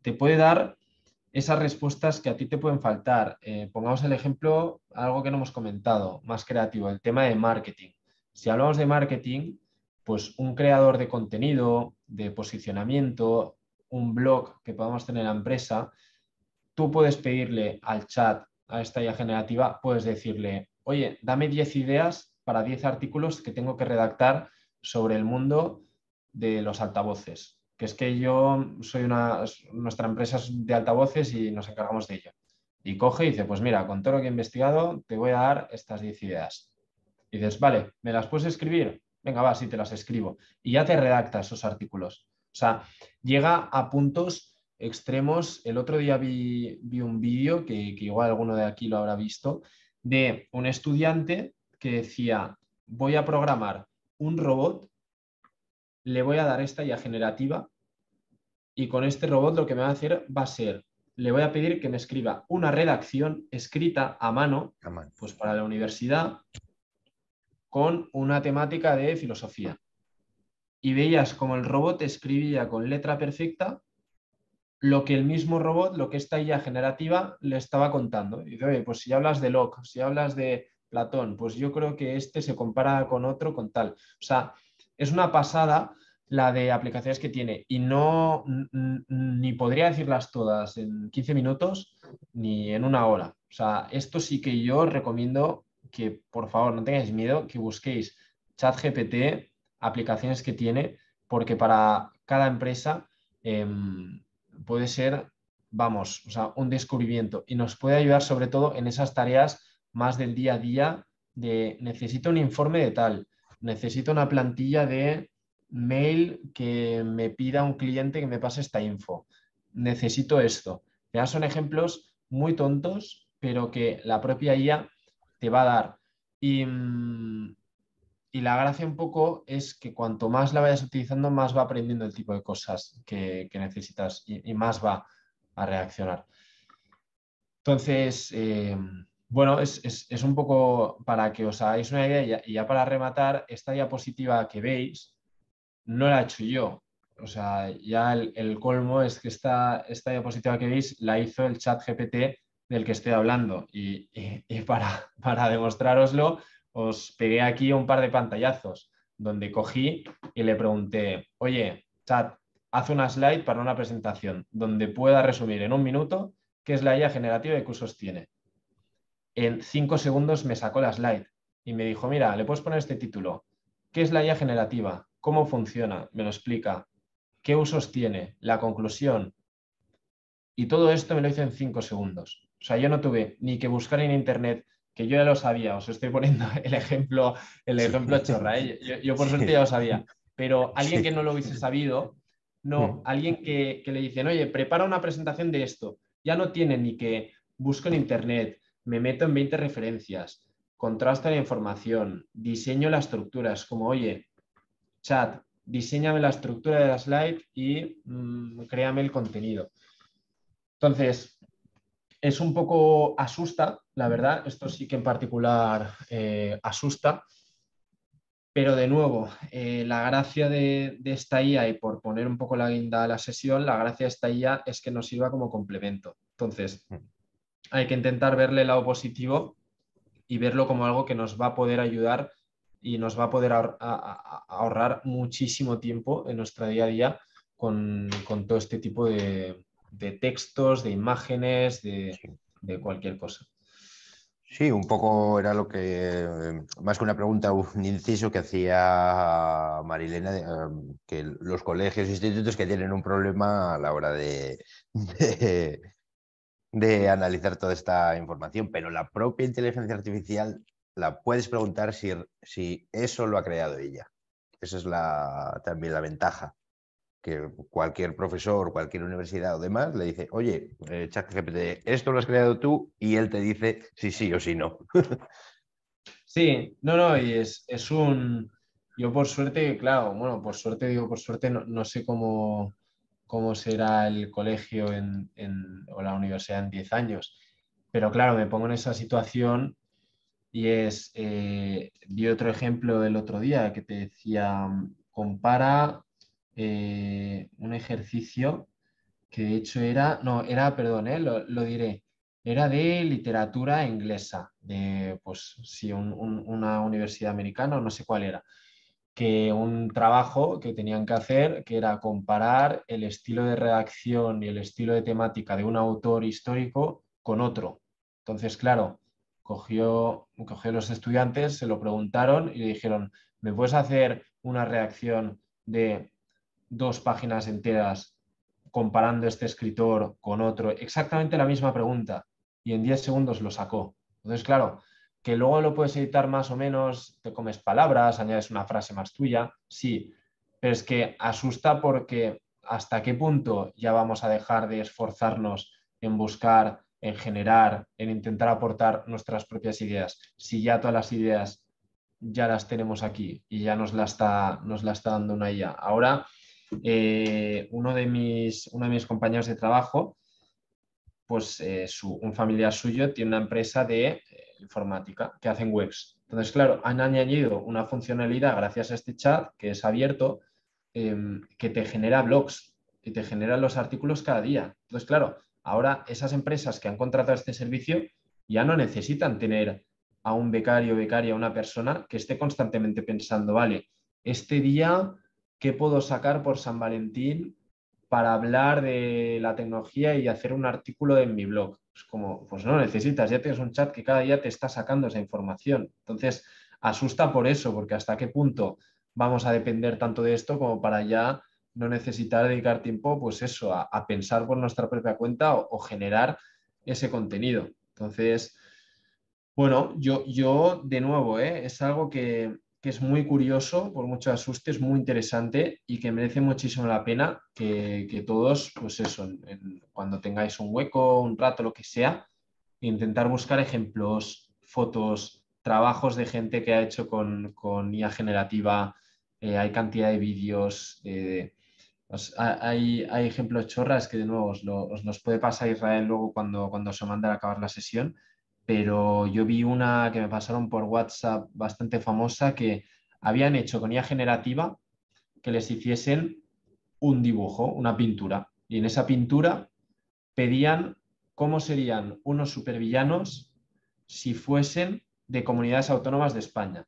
Speaker 2: te puede dar esas respuestas que a ti te pueden faltar. Pongamos el ejemplo, algo que no hemos comentado, más creativo, el tema de marketing. Si hablamos de marketing, pues un creador de contenido, de posicionamiento, un blog que podamos tener en la empresa, tú puedes pedirle al chat, a esta IA generativa, puedes decirle, oye, dame 10 ideas para 10 artículos que tengo que redactar sobre el mundo de los altavoces. Que es que nuestra empresa es de altavoces y nos encargamos de ello. Y coge y dice, pues mira, con todo lo que he investigado, te voy a dar estas 10 ideas. Y dices, vale, ¿me las puedes escribir? Venga, va, sí, te las escribo. Y ya te redacta esos artículos. O sea, llega a puntos extremos. El otro día vi un vídeo, que igual alguno de aquí lo habrá visto, de un estudiante que decía, voy a programar un robot, le voy a dar esta IA generativa y con este robot lo que me va a hacer va a ser, le voy a pedir que me escriba una redacción escrita a mano, pues para la universidad, con una temática de filosofía. Y veías como el robot escribía con letra perfecta lo que el mismo robot, lo que esta IA generativa le estaba contando. Y dice, oye, pues si hablas de Locke, si hablas de Platón, pues yo creo que este se compara con otro, con tal. O sea, es una pasada la de aplicaciones que tiene y no, ni podría decirlas todas en 15 minutos ni en una hora. O sea, esto sí que yo recomiendo que, por favor, no tengáis miedo, que busquéis ChatGPT, aplicaciones que tiene, porque para cada empresa puede ser, vamos, o sea, un descubrimiento y nos puede ayudar sobre todo en esas tareas más del día a día de necesito un informe de tal, necesito una plantilla de mail que me pida un cliente que me pase esta info, necesito esto. Ya son ejemplos muy tontos, pero que la propia IA te va a dar. Y la gracia un poco es que cuanto más la vayas utilizando, más va aprendiendo el tipo de cosas que necesitas y más va a reaccionar. Entonces, bueno, es un poco para que os hagáis una idea y ya para rematar, esta diapositiva que veis no la he hecho yo. O sea, ya el colmo es que esta diapositiva que veis la hizo el ChatGPT del que estoy hablando. Y para demostrároslo, os pegué aquí un par de pantallazos donde cogí y le pregunté, oye, Chat, haz una slide para una presentación donde pueda resumir en un minuto qué es la IA generativa y qué usos tiene. En 5 segundos me sacó la slide y me dijo, mira, le puedes poner este título. ¿Qué es la IA generativa? ¿Cómo funciona? Me lo explica. ¿Qué usos tiene? La conclusión. Y todo esto me lo hizo en 5 segundos. O sea, yo no tuve ni que buscar en internet, que yo ya lo sabía. Os estoy poniendo el ejemplo chorra, ¿eh? Yo por suerte ya lo sabía. Pero alguien que no lo hubiese sabido, no, alguien que le dicen, oye, prepara una presentación de esto. Ya no tiene ni que busco en internet, me meto en 20 referencias, contrasto la información, diseño la estructura. Es como, oye, Chat, diséñame la estructura de la slide y créame el contenido. Entonces, es un poco asusta, la verdad, esto sí que en particular asusta, pero de nuevo, la gracia de esta IA, y por poner un poco la guinda a la sesión, la gracia de esta IA es que nos sirva como complemento. Entonces, hay que intentar verle el lado positivo y verlo como algo que nos va a poder ayudar y nos va a poder ahorrar muchísimo tiempo en nuestro día a día con todo este tipo de textos, de imágenes, de cualquier cosa.
Speaker 1: Sí, un poco era lo que, más que una pregunta, un inciso que hacía Marilena, que los colegios e institutos que tienen un problema a la hora de, de analizar toda esta información, pero la propia inteligencia artificial la puedes preguntar si eso lo ha creado ella. Esa es también la ventaja, que cualquier profesor, cualquier universidad o demás le dice, oye, ChatGPT, esto lo has creado tú, y él te dice si sí o si no.
Speaker 2: Sí, no, y es un... Yo por suerte, claro, bueno, por suerte digo por suerte, no sé cómo será el colegio o la universidad en 10 años, pero claro, me pongo en esa situación y vi otro ejemplo el otro día que te decía, compara un ejercicio que de hecho perdón, lo diré, era de literatura inglesa, de, pues sí, una universidad americana, no sé cuál era, que un trabajo que tenían que hacer, que era comparar el estilo de redacción y el estilo de temática de un autor histórico con otro. Entonces, claro, cogió los estudiantes, se lo preguntaron y le dijeron, ¿me puedes hacer una reacción de 2 páginas enteras comparando este escritor con otro? Exactamente la misma pregunta. Y en 10 segundos lo sacó. Entonces, claro, que luego lo puedes editar más o menos, te comes palabras, añades una frase más tuya, sí, pero es que asusta porque hasta qué punto ya vamos a dejar de esforzarnos en buscar, en generar, en intentar aportar nuestras propias ideas, si ya todas las ideas ya las tenemos aquí y ya nos la está dando una IA. Ahora, uno de mis compañeros de trabajo, pues un familiar suyo tiene una empresa de informática que hacen webs. Entonces, claro, han añadido una funcionalidad gracias a este chat que es abierto, que te genera blogs y te genera los artículos cada día. Entonces, claro, ahora esas empresas que han contratado este servicio ya no necesitan tener a un becario o becaria, una persona que esté constantemente pensando, vale, este día, ¿qué puedo sacar por San Valentín para hablar de la tecnología y hacer un artículo en mi blog? Pues como, pues no necesitas, ya tienes un chat que cada día te está sacando esa información. Entonces, asusta por eso, porque hasta qué punto vamos a depender tanto de esto como para ya no necesitar dedicar tiempo, pues eso, a pensar por nuestra propia cuenta o generar ese contenido. Entonces, bueno, yo de nuevo, es algo que es muy curioso, por mucho asuste, es muy interesante y que merece muchísimo la pena que todos, pues eso, cuando tengáis un hueco, un rato, lo que sea, intentar buscar ejemplos, fotos, trabajos de gente que ha hecho con IA generativa. Hay cantidad de vídeos. Hay ejemplos chorras que de nuevo os los puede pasar Israel luego cuando se manda a acabar la sesión, pero yo vi una que me pasaron por WhatsApp bastante famosa que habían hecho con IA generativa que les hiciesen un dibujo, una pintura, y en esa pintura pedían cómo serían unos supervillanos si fuesen de comunidades autónomas de España.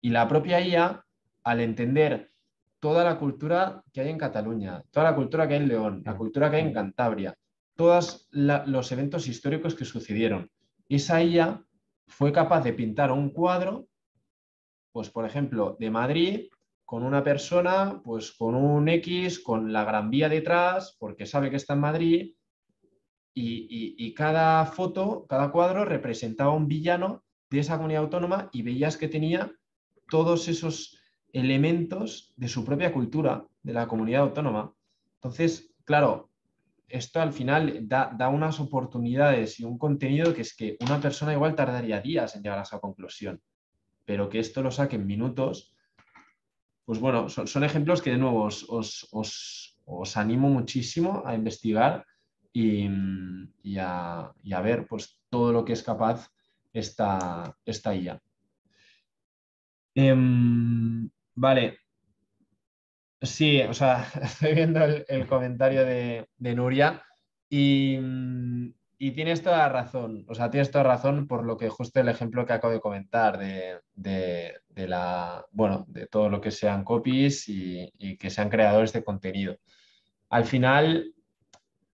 Speaker 2: Y la propia IA, al entender toda la cultura que hay en Cataluña, toda la cultura que hay en León, la cultura que hay en Cantabria, todos los eventos históricos que sucedieron, esa IA fue capaz de pintar un cuadro, pues por ejemplo, de Madrid, con una persona, pues con un X, con la Gran Vía detrás, porque sabe que está en Madrid, y cada foto, cada cuadro representaba un villano de esa comunidad autónoma y veías que tenía todos esos elementos de su propia cultura, de la comunidad autónoma. Entonces, claro, esto al final da unas oportunidades y un contenido que es que una persona igual tardaría días en llegar a esa conclusión, pero que esto lo saque en minutos, pues bueno, son ejemplos que de nuevo os animo muchísimo a investigar y a ver pues todo lo que es capaz esta IA. Vale, sí, o sea, estoy viendo el comentario de Nuria y tienes toda la razón, o sea, tienes toda razón por lo que justo el ejemplo que acabo de comentar bueno, de todo lo que sean copies y que sean creadores de contenido. Al final,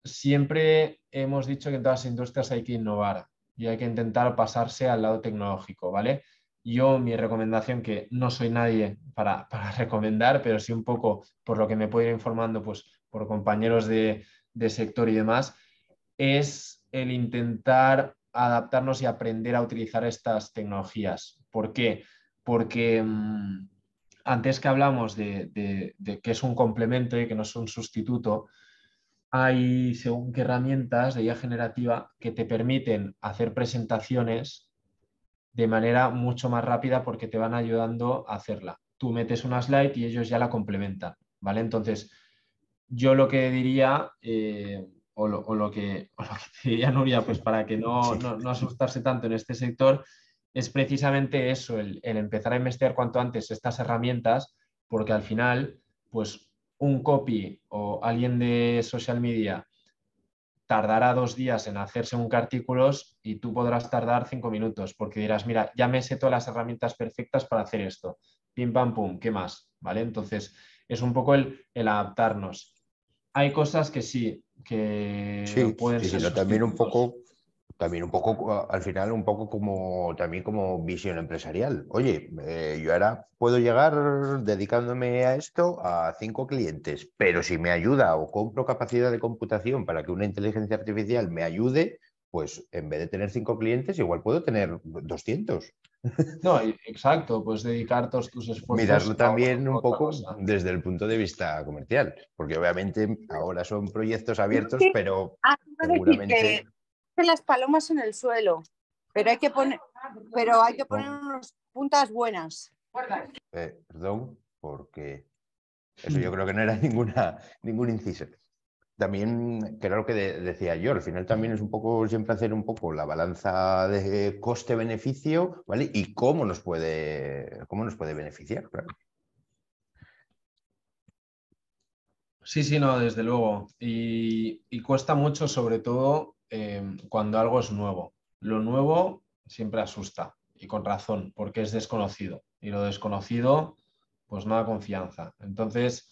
Speaker 2: siempre hemos dicho que en todas las industrias hay que innovar y hay que intentar pasarse al lado tecnológico, ¿vale? Yo, mi recomendación, que no soy nadie para recomendar, pero sí un poco por lo que me puedo ir informando, pues por compañeros de sector y demás, es el intentar adaptarnos y aprender a utilizar estas tecnologías. ¿Por qué? Porque antes que hablamos de que es un complemento y que no es un sustituto, hay según qué herramientas de IA generativa que te permiten hacer presentaciones de manera mucho más rápida porque te van ayudando a hacerla. Tú metes una slide y ellos ya la complementan, ¿vale? Entonces, yo lo que diría, o lo que te diría Nuria, pues para que
Speaker 1: Sí.
Speaker 2: no asustarse tanto en este sector, es precisamente eso, el empezar a investigar cuanto antes estas herramientas, porque al final, pues un copy o alguien de social media tardará 2 días en hacer según qué artículos y tú podrás tardar 5 minutos, porque dirás, mira, ya me sé todas las herramientas perfectas para hacer esto. Pim, pam, pum, ¿qué más? ¿Vale? Entonces, es un poco el adaptarnos. Hay cosas que sí, que
Speaker 1: Sí,
Speaker 2: pueden
Speaker 1: y
Speaker 2: ser
Speaker 1: sino
Speaker 2: sustitutos.
Speaker 1: también un poco, al final, un poco como también como visión empresarial. Oye, yo ahora puedo llegar dedicándome a esto a 5 clientes, pero si me ayuda o compro capacidad de computación para que una inteligencia artificial me ayude, pues en vez de tener 5 clientes, igual puedo tener 200.
Speaker 2: No, exacto, pues dedicar todos tus esfuerzos
Speaker 1: Mirarlo
Speaker 2: a
Speaker 1: también un
Speaker 2: otra
Speaker 1: poco
Speaker 2: cosa.
Speaker 1: desde el punto de vista comercial, porque obviamente ahora son proyectos abiertos,
Speaker 4: Sí,
Speaker 1: pero
Speaker 4: iba a decir
Speaker 1: seguramente...
Speaker 4: que las palomas en el suelo, pero hay que poner
Speaker 1: No,
Speaker 4: unas puntas buenas.
Speaker 1: perdón, porque eso yo creo que no era ningún inciso. también, que era lo que decía yo, al final también es un poco siempre hacer un poco la balanza de coste-beneficio, ¿vale? Y cómo nos puede beneficiar, claro.
Speaker 2: Sí, sí, no, desde luego. Y cuesta mucho, sobre todo cuando algo es nuevo. Lo nuevo siempre asusta, y con razón, porque es desconocido. Y lo desconocido, pues no da confianza. Entonces,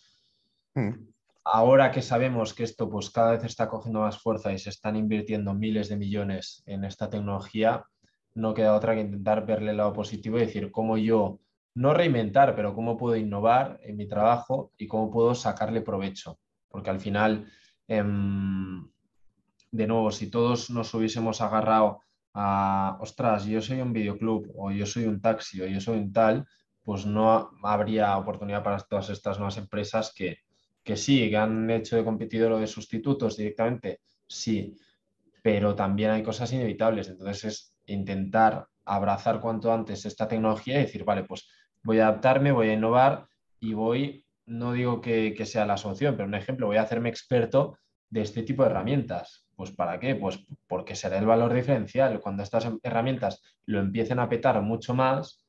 Speaker 1: Mm.
Speaker 2: ahora que sabemos que esto pues cada vez está cogiendo más fuerza y se están invirtiendo miles de millones en esta tecnología, no queda otra que intentar verle el lado positivo y decir cómo yo, no reinventar, pero cómo puedo innovar en mi trabajo y cómo puedo sacarle provecho. Porque al final, de nuevo, si todos nos hubiésemos agarrado a, ostras, yo soy un videoclub o yo soy un taxi o yo soy un tal, pues no habría oportunidad para todas estas nuevas empresas que sí, que han hecho de competidor o de sustitutos directamente, sí, pero también hay cosas inevitables. Entonces es intentar abrazar cuanto antes esta tecnología y decir, vale, pues voy a adaptarme, voy a innovar y voy, no digo que sea la solución, pero un ejemplo, voy a hacerme experto de este tipo de herramientas. Pues ¿para qué? Pues porque será el valor diferencial. Cuando estas herramientas lo empiecen a petar mucho más,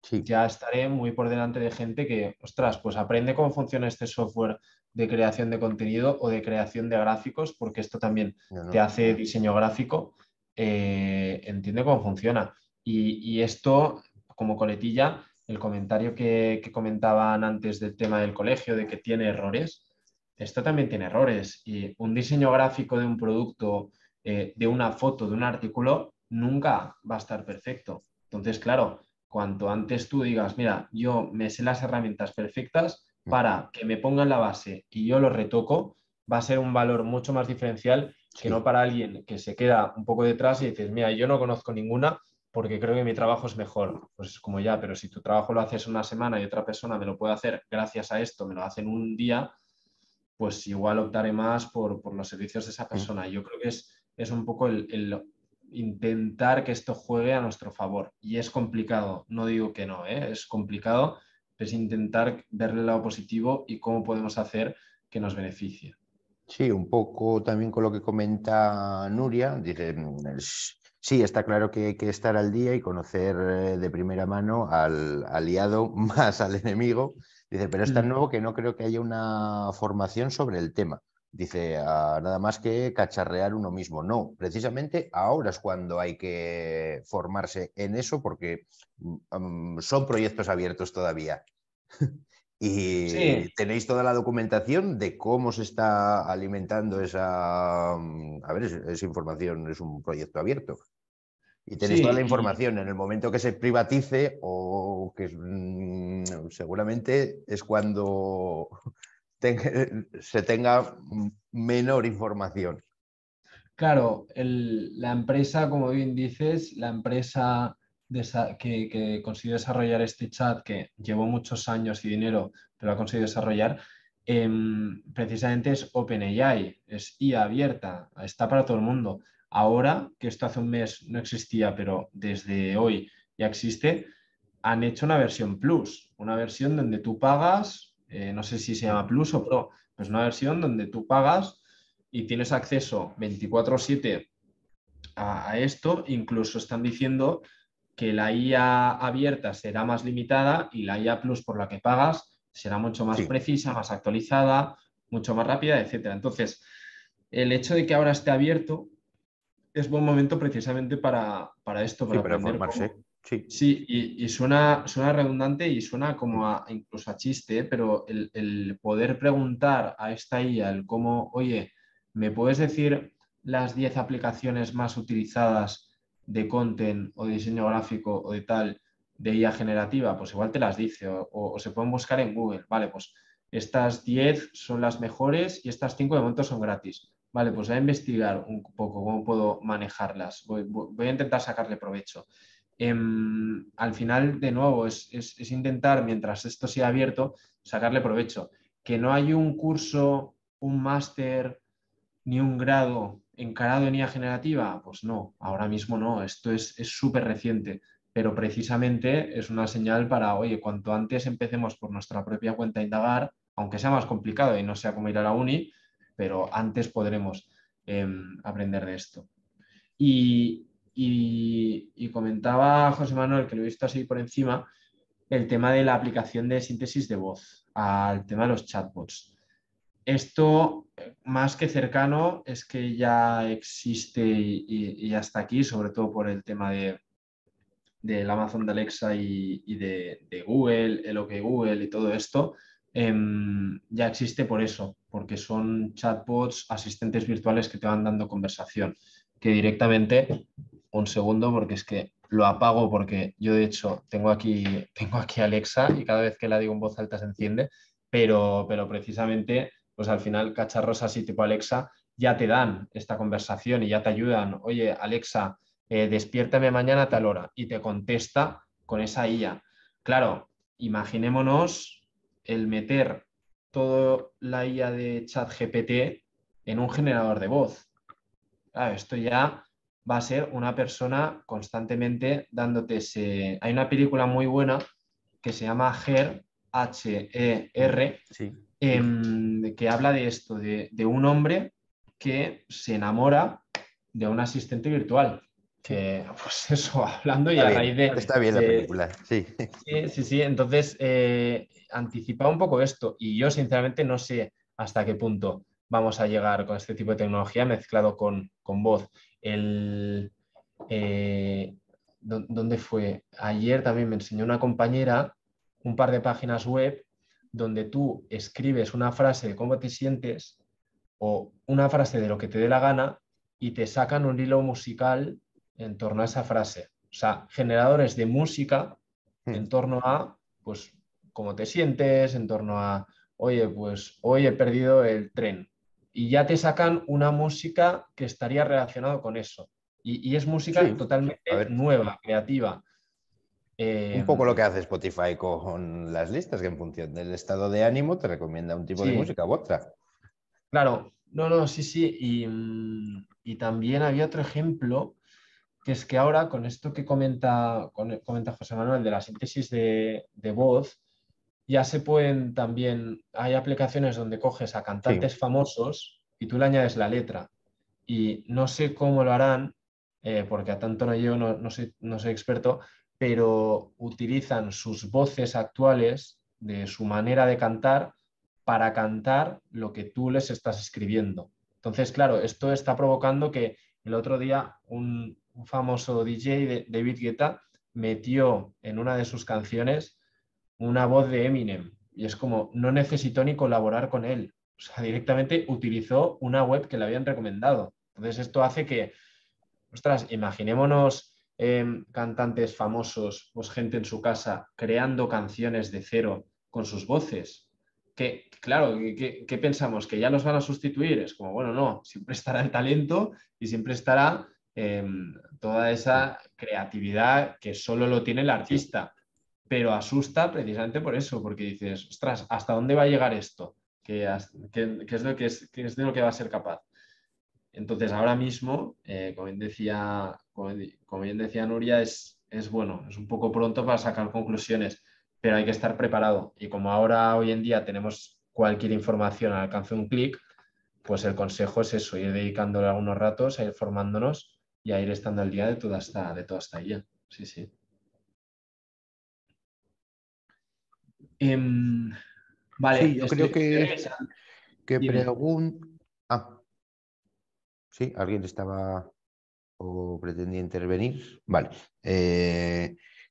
Speaker 1: Sí,
Speaker 2: ya estaré muy por delante de gente que, ostras, pues aprende cómo funciona este software de creación de contenido o de creación de gráficos, porque esto también
Speaker 1: no,
Speaker 2: te
Speaker 1: no.
Speaker 2: hace diseño gráfico, entiende cómo funciona. Y esto, como coletilla, el comentario que comentaban antes del tema del colegio, de que tiene errores, esto también tiene errores. Y un diseño gráfico de un producto, de una foto, de un artículo, nunca va a estar perfecto. Entonces, claro, cuanto antes tú digas, mira, yo me sé las herramientas perfectas
Speaker 1: Mm.
Speaker 2: para que me pongan la base y yo lo retoco, va a ser un valor mucho más diferencial que no
Speaker 1: Sí,
Speaker 2: para alguien que se queda un poco detrás y dices, mira, yo no conozco ninguna porque creo que mi trabajo es mejor. Pues es como ya, pero si tu trabajo lo haces una semana y otra persona me lo puede hacer gracias a esto, me lo hacen un día, pues igual optaré más por los servicios de esa
Speaker 1: mm.
Speaker 2: persona. Yo creo que es un poco el intentar que esto juegue a nuestro favor. Y es complicado, no digo que no, ¿eh? Es complicado, es intentar verle el lado positivo y cómo podemos hacer que nos beneficie.
Speaker 1: Sí, un poco también con lo que comenta Nuria, dice, sí, está claro que hay que estar al día y conocer de primera mano al aliado más al enemigo. Dice, pero es tan nuevo que no creo que haya una formación sobre el tema. Dice, nada más que cacharrear uno mismo. No, precisamente ahora es cuando hay que formarse en eso porque son proyectos abiertos todavía.
Speaker 2: Sí,
Speaker 1: Y tenéis toda la documentación de cómo se está alimentando esa... A ver, esa información es un proyecto abierto. Y tenéis toda la
Speaker 2: sí, y
Speaker 1: información en el momento que se privatice o que seguramente es cuando se tenga menor información.
Speaker 2: claro, la empresa, como bien dices, la empresa que consiguió desarrollar este chat, que llevó muchos años y dinero, pero ha conseguido desarrollar, precisamente es OpenAI, es IA abierta, está para todo el mundo. Ahora, que esto hace un mes no existía, pero desde hoy ya existe, han hecho una versión Plus, una versión donde tú pagas, no sé si se llama Plus o Pro, pues una versión donde tú pagas y tienes acceso 24/7 a esto. Incluso están diciendo que la IA abierta será más limitada y la IA Plus por la que pagas será mucho más
Speaker 1: Sí,
Speaker 2: precisa, más actualizada, mucho más rápida, etcétera. Entonces, el hecho de que ahora esté abierto es buen momento precisamente para esto,
Speaker 1: sí,
Speaker 2: para
Speaker 1: para
Speaker 2: aprender cómo.
Speaker 1: formarse. Sí,
Speaker 2: Sí, y suena redundante y suena como incluso a chiste, pero el poder preguntar a esta IA el cómo, oye, ¿me puedes decir las 10 aplicaciones más utilizadas de content o de diseño gráfico o de tal de IA generativa? Pues igual te las dice o se pueden buscar en Google. Vale, pues estas 10 son las mejores y estas 5 de momento son gratis. Vale, pues voy a investigar un poco cómo puedo manejarlas. Voy a intentar sacarle provecho. Al final, de nuevo, es intentar, mientras esto sea abierto, sacarle provecho. Que no hay un curso, un máster ni un grado encarado en IA generativa, pues no, ahora mismo no, esto es súper reciente, pero precisamente es una señal para, oye, cuanto antes empecemos por nuestra propia cuenta a indagar, aunque sea más complicado y no sea como ir a la uni, pero antes podremos aprender de esto. Y comentaba José Manuel, que lo he visto así por encima, el tema de la aplicación de síntesis de voz al tema de los chatbots. Esto, más que cercano, es que ya existe y ya está aquí, sobre todo por el tema del Amazon de Alexa y de Google, el OK Google y todo esto. Ya existe por eso, porque son chatbots, asistentes virtuales que te van dando conversación, que directamente, un segundo, porque es que lo apago, porque yo de hecho tengo aquí Alexa y cada vez que la digo en voz alta se enciende, pero precisamente, pues al final cacharros así tipo Alexa ya te dan esta conversación y ya te ayudan. Oye, Alexa, despiértame mañana a tal hora, y te contesta con esa IA. Claro, imaginémonos el meter toda la IA de ChatGPT en un generador de voz. Claro, esto ya va a ser una persona constantemente dándote ese... Hay una película muy buena que se llama Her, H-E-R,
Speaker 1: Sí.
Speaker 2: que habla de esto, de un hombre que se enamora de un asistente virtual. Que, pues eso, hablando y a raíz de...
Speaker 1: Está bien la película, sí.
Speaker 2: Sí. Entonces, anticipaba un poco esto y yo sinceramente no sé hasta qué punto vamos a llegar con este tipo de tecnología mezclado con voz. ¿Dónde fue? Ayer también me enseñó una compañera un par de páginas web donde tú escribes una frase de cómo te sientes o una frase de lo que te dé la gana y te sacan un hilo musical en torno a esa frase. O sea, generadores de música en torno a, pues, cómo te sientes, en torno a, oye, pues hoy he perdido el tren. Y ya te sacan una música que estaría relacionado con eso. Y es música
Speaker 1: Sí, a
Speaker 2: totalmente
Speaker 1: ver,
Speaker 2: nueva, creativa.
Speaker 1: un poco lo que hace Spotify con las listas, que en función del estado de ánimo te recomienda un tipo de
Speaker 2: Sí,
Speaker 1: música u otra.
Speaker 2: claro. No, sí. Y también había otro ejemplo, que es que ahora con esto que comenta José Manuel de la síntesis de voz, ya se pueden también, hay aplicaciones donde coges a
Speaker 1: Sí,
Speaker 2: cantantes famosos y tú le añades la letra. Y no sé cómo lo harán, porque a tanto no llevo, no soy experto, pero utilizan sus voces actuales de su manera de cantar para cantar lo que tú les estás escribiendo. Entonces, claro, esto está provocando que el otro día un famoso DJ, David Guetta, metió en una de sus canciones una voz de Eminem. Y es como, no necesitó ni colaborar con él. O sea, directamente utilizó una web que le habían recomendado. Entonces, esto hace que, ostras, imaginémonos cantantes famosos, pues gente en su casa creando canciones de cero con sus voces. Que, claro, ¿qué pensamos? ¿Que ya los van a sustituir? Es como, bueno, no, siempre estará el talento y siempre estará toda esa creatividad que solo lo tiene el artista, pero asusta precisamente por eso, porque dices, ostras, ¿hasta dónde va a llegar esto? ¿Qué es de lo que va a ser capaz? Entonces, ahora mismo, como bien decía Nuria, es bueno, es un poco pronto para sacar conclusiones, pero hay que estar preparado. Y como ahora, hoy en día, tenemos cualquier información al alcance de un clic, pues el consejo es eso, ir dedicándole algunos ratos a ir formándonos y a ir estando al día de toda esta guía. Sí. Em,
Speaker 1: sí,
Speaker 2: vale,
Speaker 1: yo creo que
Speaker 2: dime.
Speaker 1: pregunta... Ah, sí, alguien estaba o pretendía intervenir. Vale.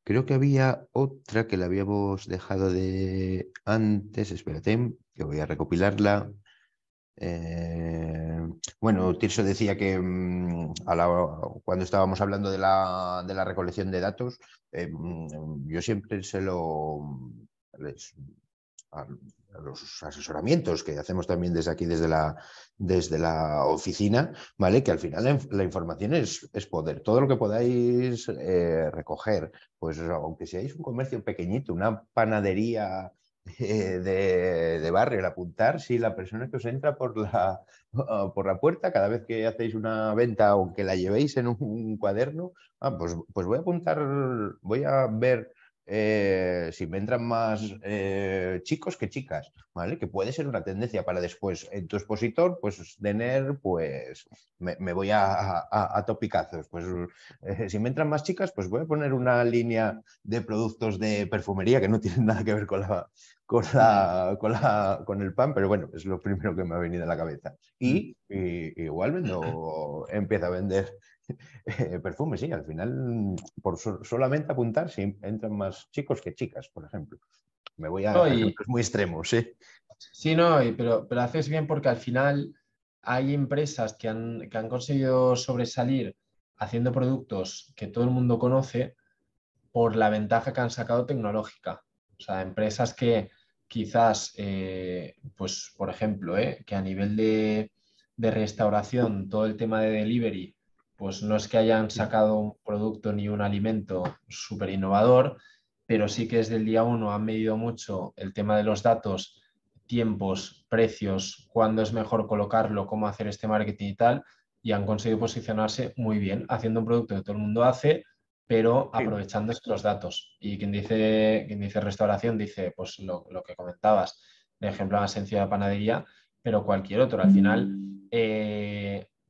Speaker 1: Creo que había otra que la habíamos dejado de antes. Espérate, que voy a recopilarla. Bueno, Tirso decía que cuando estábamos hablando de la recolección de datos, yo siempre a, a los asesoramientos que hacemos también desde aquí, desde la oficina, ¿vale? Que al final la información es poder. Todo lo que podáis recoger, pues aunque seáis un comercio pequeñito, una panadería de barrio, el apuntar si la persona que os entra por la puerta, cada vez que hacéis una venta, aunque la llevéis en un cuaderno, pues voy a apuntar, voy a ver si me entran más chicos que chicas, ¿vale? Que puede ser una tendencia para después en tu expositor, pues tener, pues me voy a topicazos. Pues si me entran más chicas, pues voy a poner una línea de productos de perfumería que no tienen nada que ver con el pan, pero bueno, es lo primero que me ha venido a la cabeza. Y igual empiezo a vender perfume, sí, al final, por solamente apuntar, si entran más chicos que chicas, por ejemplo. Me voy a
Speaker 2: No,
Speaker 1: ejemplos muy extremos, sí.
Speaker 2: sí, no, pero haces bien porque al final hay empresas que han conseguido sobresalir haciendo productos que todo el mundo conoce por la ventaja que han sacado tecnológica. O sea, empresas que quizás, pues por ejemplo, que a nivel de restauración, todo el tema de delivery, pues no es que hayan sacado un producto ni un alimento súper innovador, pero sí que desde el día uno han medido mucho el tema de los datos, tiempos, precios, cuándo es mejor colocarlo, cómo hacer este marketing y tal, y han conseguido posicionarse muy bien, haciendo un producto que todo el mundo hace, pero
Speaker 1: Sí.
Speaker 2: aprovechando estos datos. Y quien dice restauración dice, pues lo que comentabas, el ejemplo más sencillo de panadería, pero cualquier otro. Al final,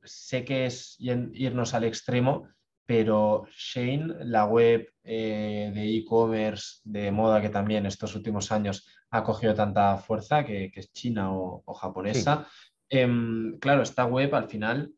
Speaker 2: sé que es irnos al extremo, pero Shein, la web de e-commerce de moda que también estos últimos años ha cogido tanta fuerza, que es china o
Speaker 1: Sí.
Speaker 2: japonesa, claro, esta web al final,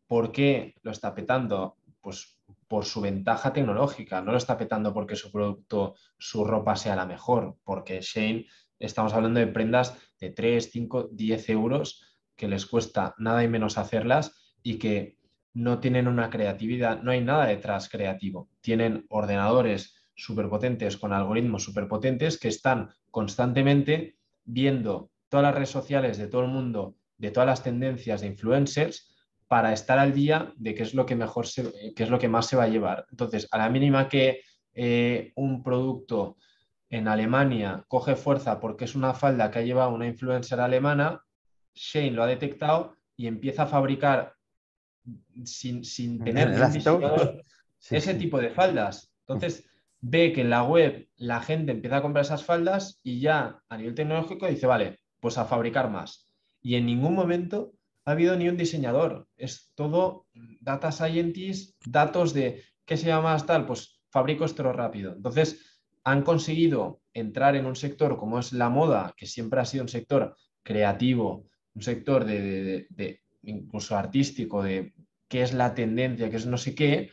Speaker 2: ¿por qué lo está petando? Pues por su ventaja tecnológica, no lo está petando porque su producto, su ropa sea la mejor, porque Shein, estamos hablando de prendas de 3, 5, 10 euros que les cuesta nada y menos hacerlas y que no tienen una creatividad, no hay nada detrás creativo. Tienen ordenadores superpotentes con algoritmos superpotentes que están constantemente viendo todas las redes sociales de todo el mundo, de todas las tendencias de influencers para estar al día de qué es lo que qué es lo que más se va a llevar. Entonces, a la mínima que un producto en Alemania coge fuerza porque es una falda que ha llevado una influencer alemana, Shane lo ha detectado y empieza a fabricar sin
Speaker 1: En
Speaker 2: tener
Speaker 1: el
Speaker 2: ni un
Speaker 1: acto.
Speaker 2: diseñador
Speaker 1: Sí,
Speaker 2: ese
Speaker 1: sí.
Speaker 2: tipo de faldas. Entonces, ve que en la web la gente empieza a comprar esas faldas y ya a nivel tecnológico dice, vale, pues a fabricar más. Y en ningún momento ha habido ni un diseñador. Es todo data scientist, datos de qué se llama más tal, pues fabrico esto rápido. Entonces, han conseguido entrar en un sector como es la moda, que siempre ha sido un sector creativo, un sector de incluso artístico, de qué es la tendencia, qué es no sé qué,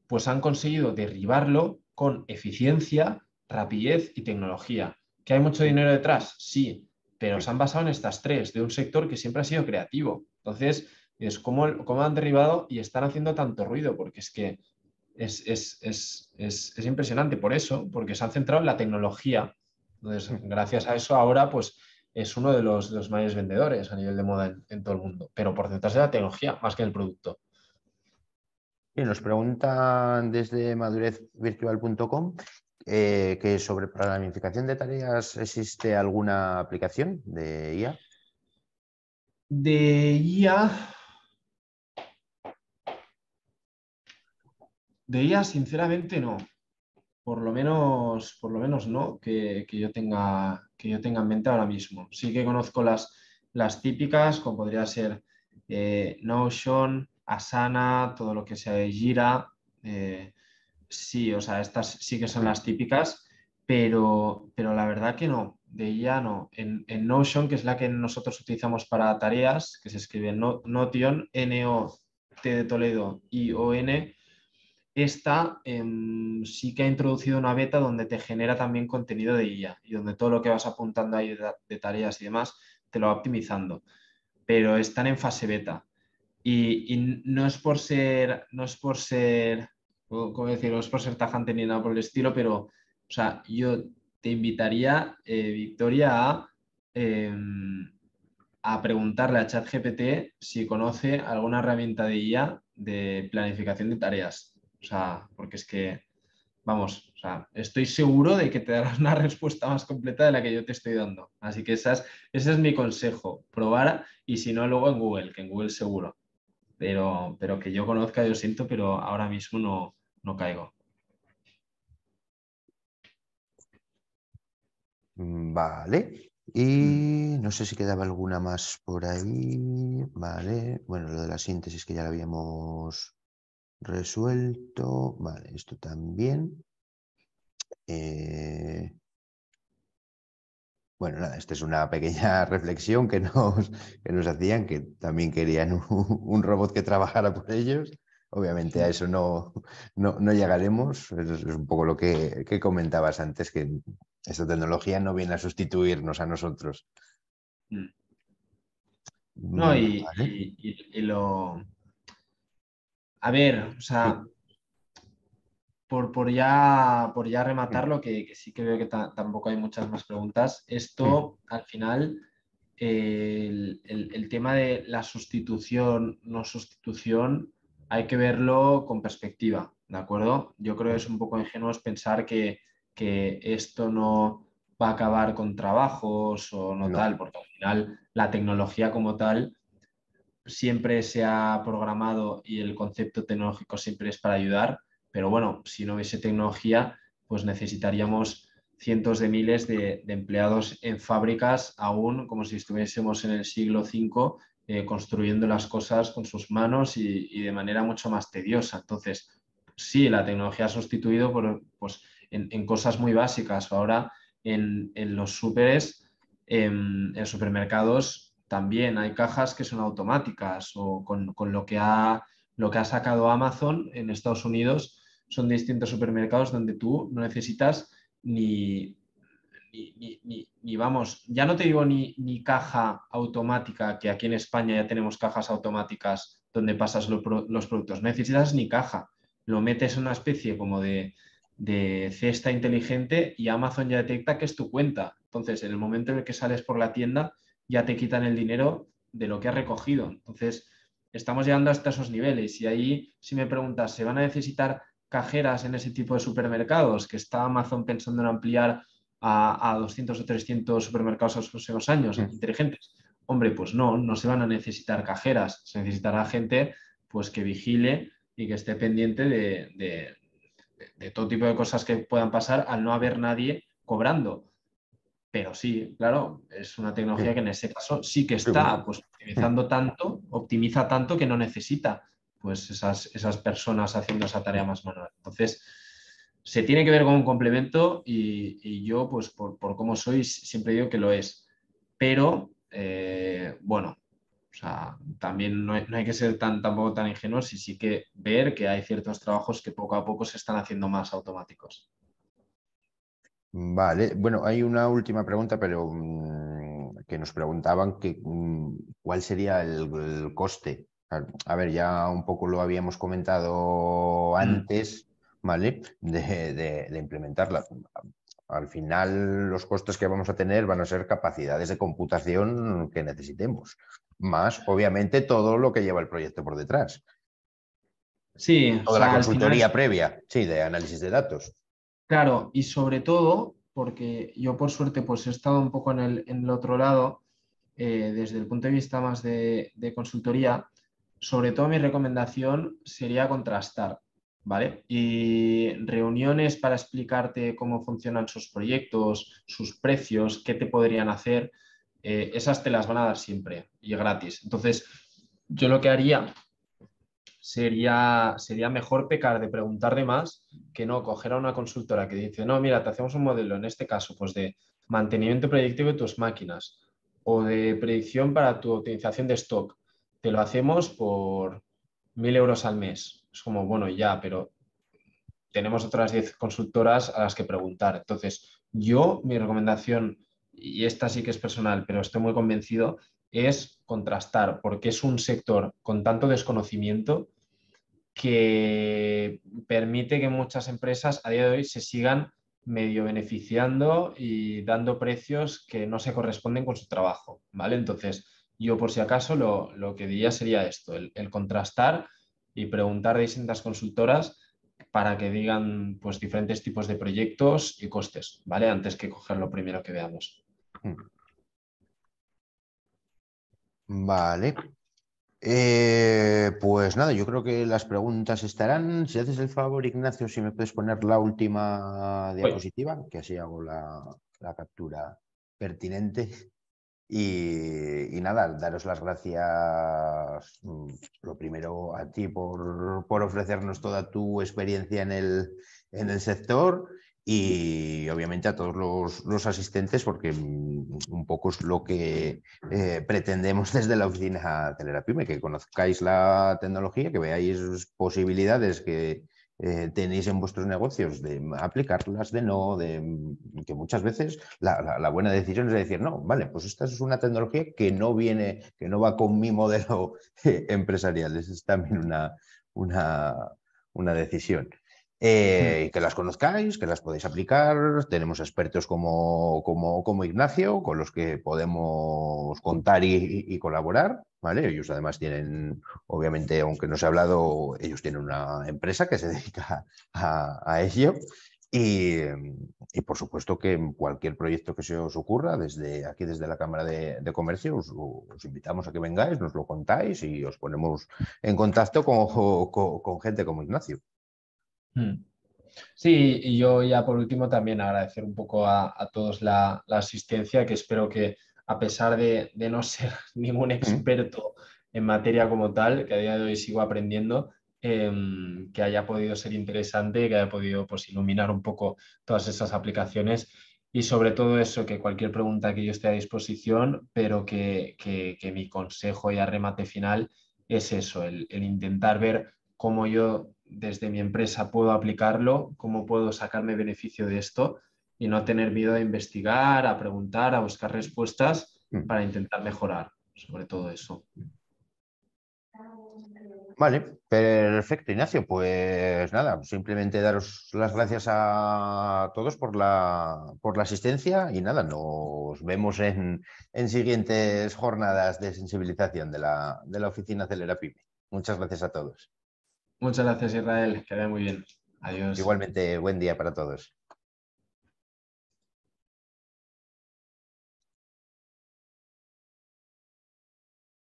Speaker 2: pues han conseguido derribarlo con eficiencia, rapidez y tecnología. ¿Que hay mucho dinero detrás? Sí, pero se han basado en estas tres, de un sector que siempre ha sido creativo. Entonces, es cómo han derribado y están haciendo tanto ruido, porque es que es impresionante por eso, porque se han centrado en la tecnología. Entonces, gracias a eso ahora, pues es uno de los mayores vendedores a nivel de moda en todo el mundo, pero por detrás de la tecnología más que el producto.
Speaker 1: Y nos preguntan desde madurezvirtual.com que sobre planificación de tareas existe alguna aplicación de IA.
Speaker 2: De IA, sinceramente no. Por lo menos no, que yo tenga en mente ahora mismo. Sí que conozco las típicas, como podría ser Notion, Asana, todo lo que sea de Jira. Sí, o sea, estas sí que son las típicas, pero la verdad que no, de IA no. En Notion, que es la que nosotros utilizamos para tareas, que se escribe Notion, N-O-T de Toledo, I-O-N, esta sí que ha introducido una beta donde te genera también contenido de IA y donde todo lo que vas apuntando ahí de tareas y demás te lo va optimizando. Pero están en fase beta. Y no es por ser, ¿cómo decirlo? No es por ser tajante ni nada por el estilo, pero, o sea, yo te invitaría, Victoria, a preguntarle a ChatGPT si conoce alguna herramienta de IA de planificación de tareas. O sea, porque es que, vamos, o sea, estoy seguro de que te dará una respuesta más completa de la que yo te estoy dando. Así que ese es mi consejo, probar y si no, luego en Google, que en Google seguro. Pero que yo conozca, yo siento, pero ahora mismo no caigo.
Speaker 1: Vale. Y no sé si quedaba alguna más por ahí. Vale. Bueno, lo de la síntesis que ya lo habíamos resuelto. Vale, esto también. Bueno, nada, esta es una pequeña reflexión que nos hacían, que también querían un robot que trabajara por ellos. Obviamente a eso no llegaremos. Es un poco lo que comentabas antes, que esta tecnología no viene a sustituirnos a nosotros.
Speaker 2: No,
Speaker 1: Vale.
Speaker 2: y lo... A ver, o sea,
Speaker 1: Sí.
Speaker 2: por ya rematarlo, que sí que veo que tampoco hay muchas más preguntas, esto al final, el tema de la sustitución, no sustitución, hay que verlo con perspectiva, ¿de acuerdo? Yo creo que es un poco ingenuo pensar que esto no va a acabar con trabajos o no
Speaker 1: No.
Speaker 2: tal, porque al final la tecnología como tal siempre se ha programado y el concepto tecnológico siempre es para ayudar, pero bueno, si no hubiese tecnología, pues necesitaríamos cientos de miles de empleados en fábricas, aún como si estuviésemos en el siglo V, construyendo las cosas con sus manos y de manera mucho más tediosa. Entonces, sí, la tecnología ha sustituido pues, en cosas muy básicas. Ahora en los súperes, en supermercados, también hay cajas que son automáticas o con lo que ha sacado Amazon en Estados Unidos, son distintos supermercados donde tú no necesitas ni vamos, ya no te digo ni caja automática, que aquí en España ya tenemos cajas automáticas donde pasas los productos, no necesitas ni caja, lo metes en una especie como de cesta inteligente y Amazon ya detecta que es tu cuenta. Entonces, en el momento en el que sales por la tienda, ya te quitan el dinero de lo que has recogido. Entonces, estamos llegando hasta esos niveles y ahí, si me preguntas, ¿se van a necesitar cajeras en ese tipo de supermercados que está Amazon pensando en ampliar a 200 o 300 supermercados en los próximos años inteligentes? Hombre, pues no se van a necesitar cajeras, se necesitará gente pues que vigile y que esté pendiente de todo tipo de cosas que puedan pasar al no haber nadie cobrando. Pero sí, claro, es una tecnología que en ese caso sí que
Speaker 1: Sí, bueno.
Speaker 2: está pues, optimiza tanto que no necesita pues esas personas haciendo esa tarea más manual. Entonces, se tiene que ver como un complemento y yo, pues por cómo soy, siempre digo que lo es. Pero, bueno, o sea, también no hay que ser tampoco tan ingenuos y sí que ver que hay ciertos trabajos que poco a poco se están haciendo más automáticos.
Speaker 1: Vale, bueno, hay una última pregunta, pero que nos preguntaban cuál sería el coste. A ver, ya un poco lo habíamos comentado
Speaker 2: Mm.
Speaker 1: antes, ¿vale? De implementarla. Al final, los costes que vamos a tener van a ser capacidades de computación que necesitemos, más obviamente todo lo que lleva el proyecto por detrás.
Speaker 2: Sí, o
Speaker 1: Toda la
Speaker 2: sea, al final
Speaker 1: consultoría previa, sí, de análisis de datos.
Speaker 2: claro, y sobre todo, porque yo por suerte pues he estado un poco en el otro lado, desde el punto de vista más de consultoría, sobre todo mi recomendación sería contrastar, ¿vale? Y reuniones para explicarte cómo funcionan sus proyectos, sus precios, qué te podrían hacer, esas te las van a dar siempre y gratis. Entonces, yo lo que haría sería mejor pecar de preguntar de más que no coger a una consultora que dice, no, mira, te hacemos un modelo, en este caso, pues de mantenimiento predictivo de tus máquinas o de predicción para tu optimización de stock. Te lo hacemos por 1.000 euros al mes. Es como, bueno, ya, pero tenemos otras 10 consultoras a las que preguntar. Entonces, mi recomendación, y esta sí que es personal, pero estoy muy convencido, es contrastar, porque es un sector con tanto desconocimiento que permite que muchas empresas a día de hoy se sigan medio beneficiando y dando precios que no se corresponden con su trabajo, ¿vale? Entonces, yo por si acaso lo que diría sería esto, el contrastar y preguntar de distintas consultoras para que digan pues diferentes tipos de proyectos y costes, ¿vale? Antes que coger lo primero que veamos.
Speaker 1: Vale. Pues nada, yo creo que las preguntas estarán. Si haces el favor, Ignacio, si me puedes poner la última
Speaker 2: Voy.
Speaker 1: diapositiva, que así hago la la captura pertinente. Y nada, daros las gracias, lo primero a ti por ofrecernos toda tu experiencia en el sector y obviamente a todos los asistentes porque un poco es lo que pretendemos desde la oficina Acelera Pyme, que conozcáis la tecnología, que veáis posibilidades que tenéis en vuestros negocios de aplicarlas, de no, que muchas veces la buena decisión es decir, no, vale, pues esta es una tecnología que no viene, que no va con mi modelo empresarial, es también una decisión. Y que las conozcáis, que las podéis aplicar. Tenemos expertos como Ignacio, con los que podemos contar y colaborar, ¿vale? Ellos además tienen, obviamente, aunque no se ha hablado, ellos tienen una empresa que se dedica a ello. Y por supuesto que en cualquier proyecto que se os ocurra, desde aquí, desde la Cámara de Comercio, os invitamos a que vengáis, nos lo contáis y os ponemos en contacto con gente como Ignacio.
Speaker 2: Sí, y yo ya por último también agradecer un poco a todos la asistencia, que espero que a pesar de no ser ningún experto en materia como tal, que a día de hoy sigo aprendiendo, que haya podido ser interesante, que haya podido pues, iluminar un poco todas esas aplicaciones y sobre todo eso, que cualquier pregunta que yo esté a disposición, pero que mi consejo y remate final es eso, el intentar ver cómo yo desde mi empresa puedo aplicarlo, cómo puedo sacarme beneficio de esto y no tener miedo a investigar, a preguntar, a buscar respuestas para intentar mejorar, sobre todo eso.
Speaker 1: Vale, perfecto, Ignacio. Pues nada, simplemente daros las gracias a todos por la asistencia y nada, nos vemos en siguientes jornadas de sensibilización de la oficina Acelera Pyme. Muchas gracias a todos.
Speaker 2: Muchas gracias, Israel, que vaya muy bien. Adiós.
Speaker 1: Igualmente, buen día para todos.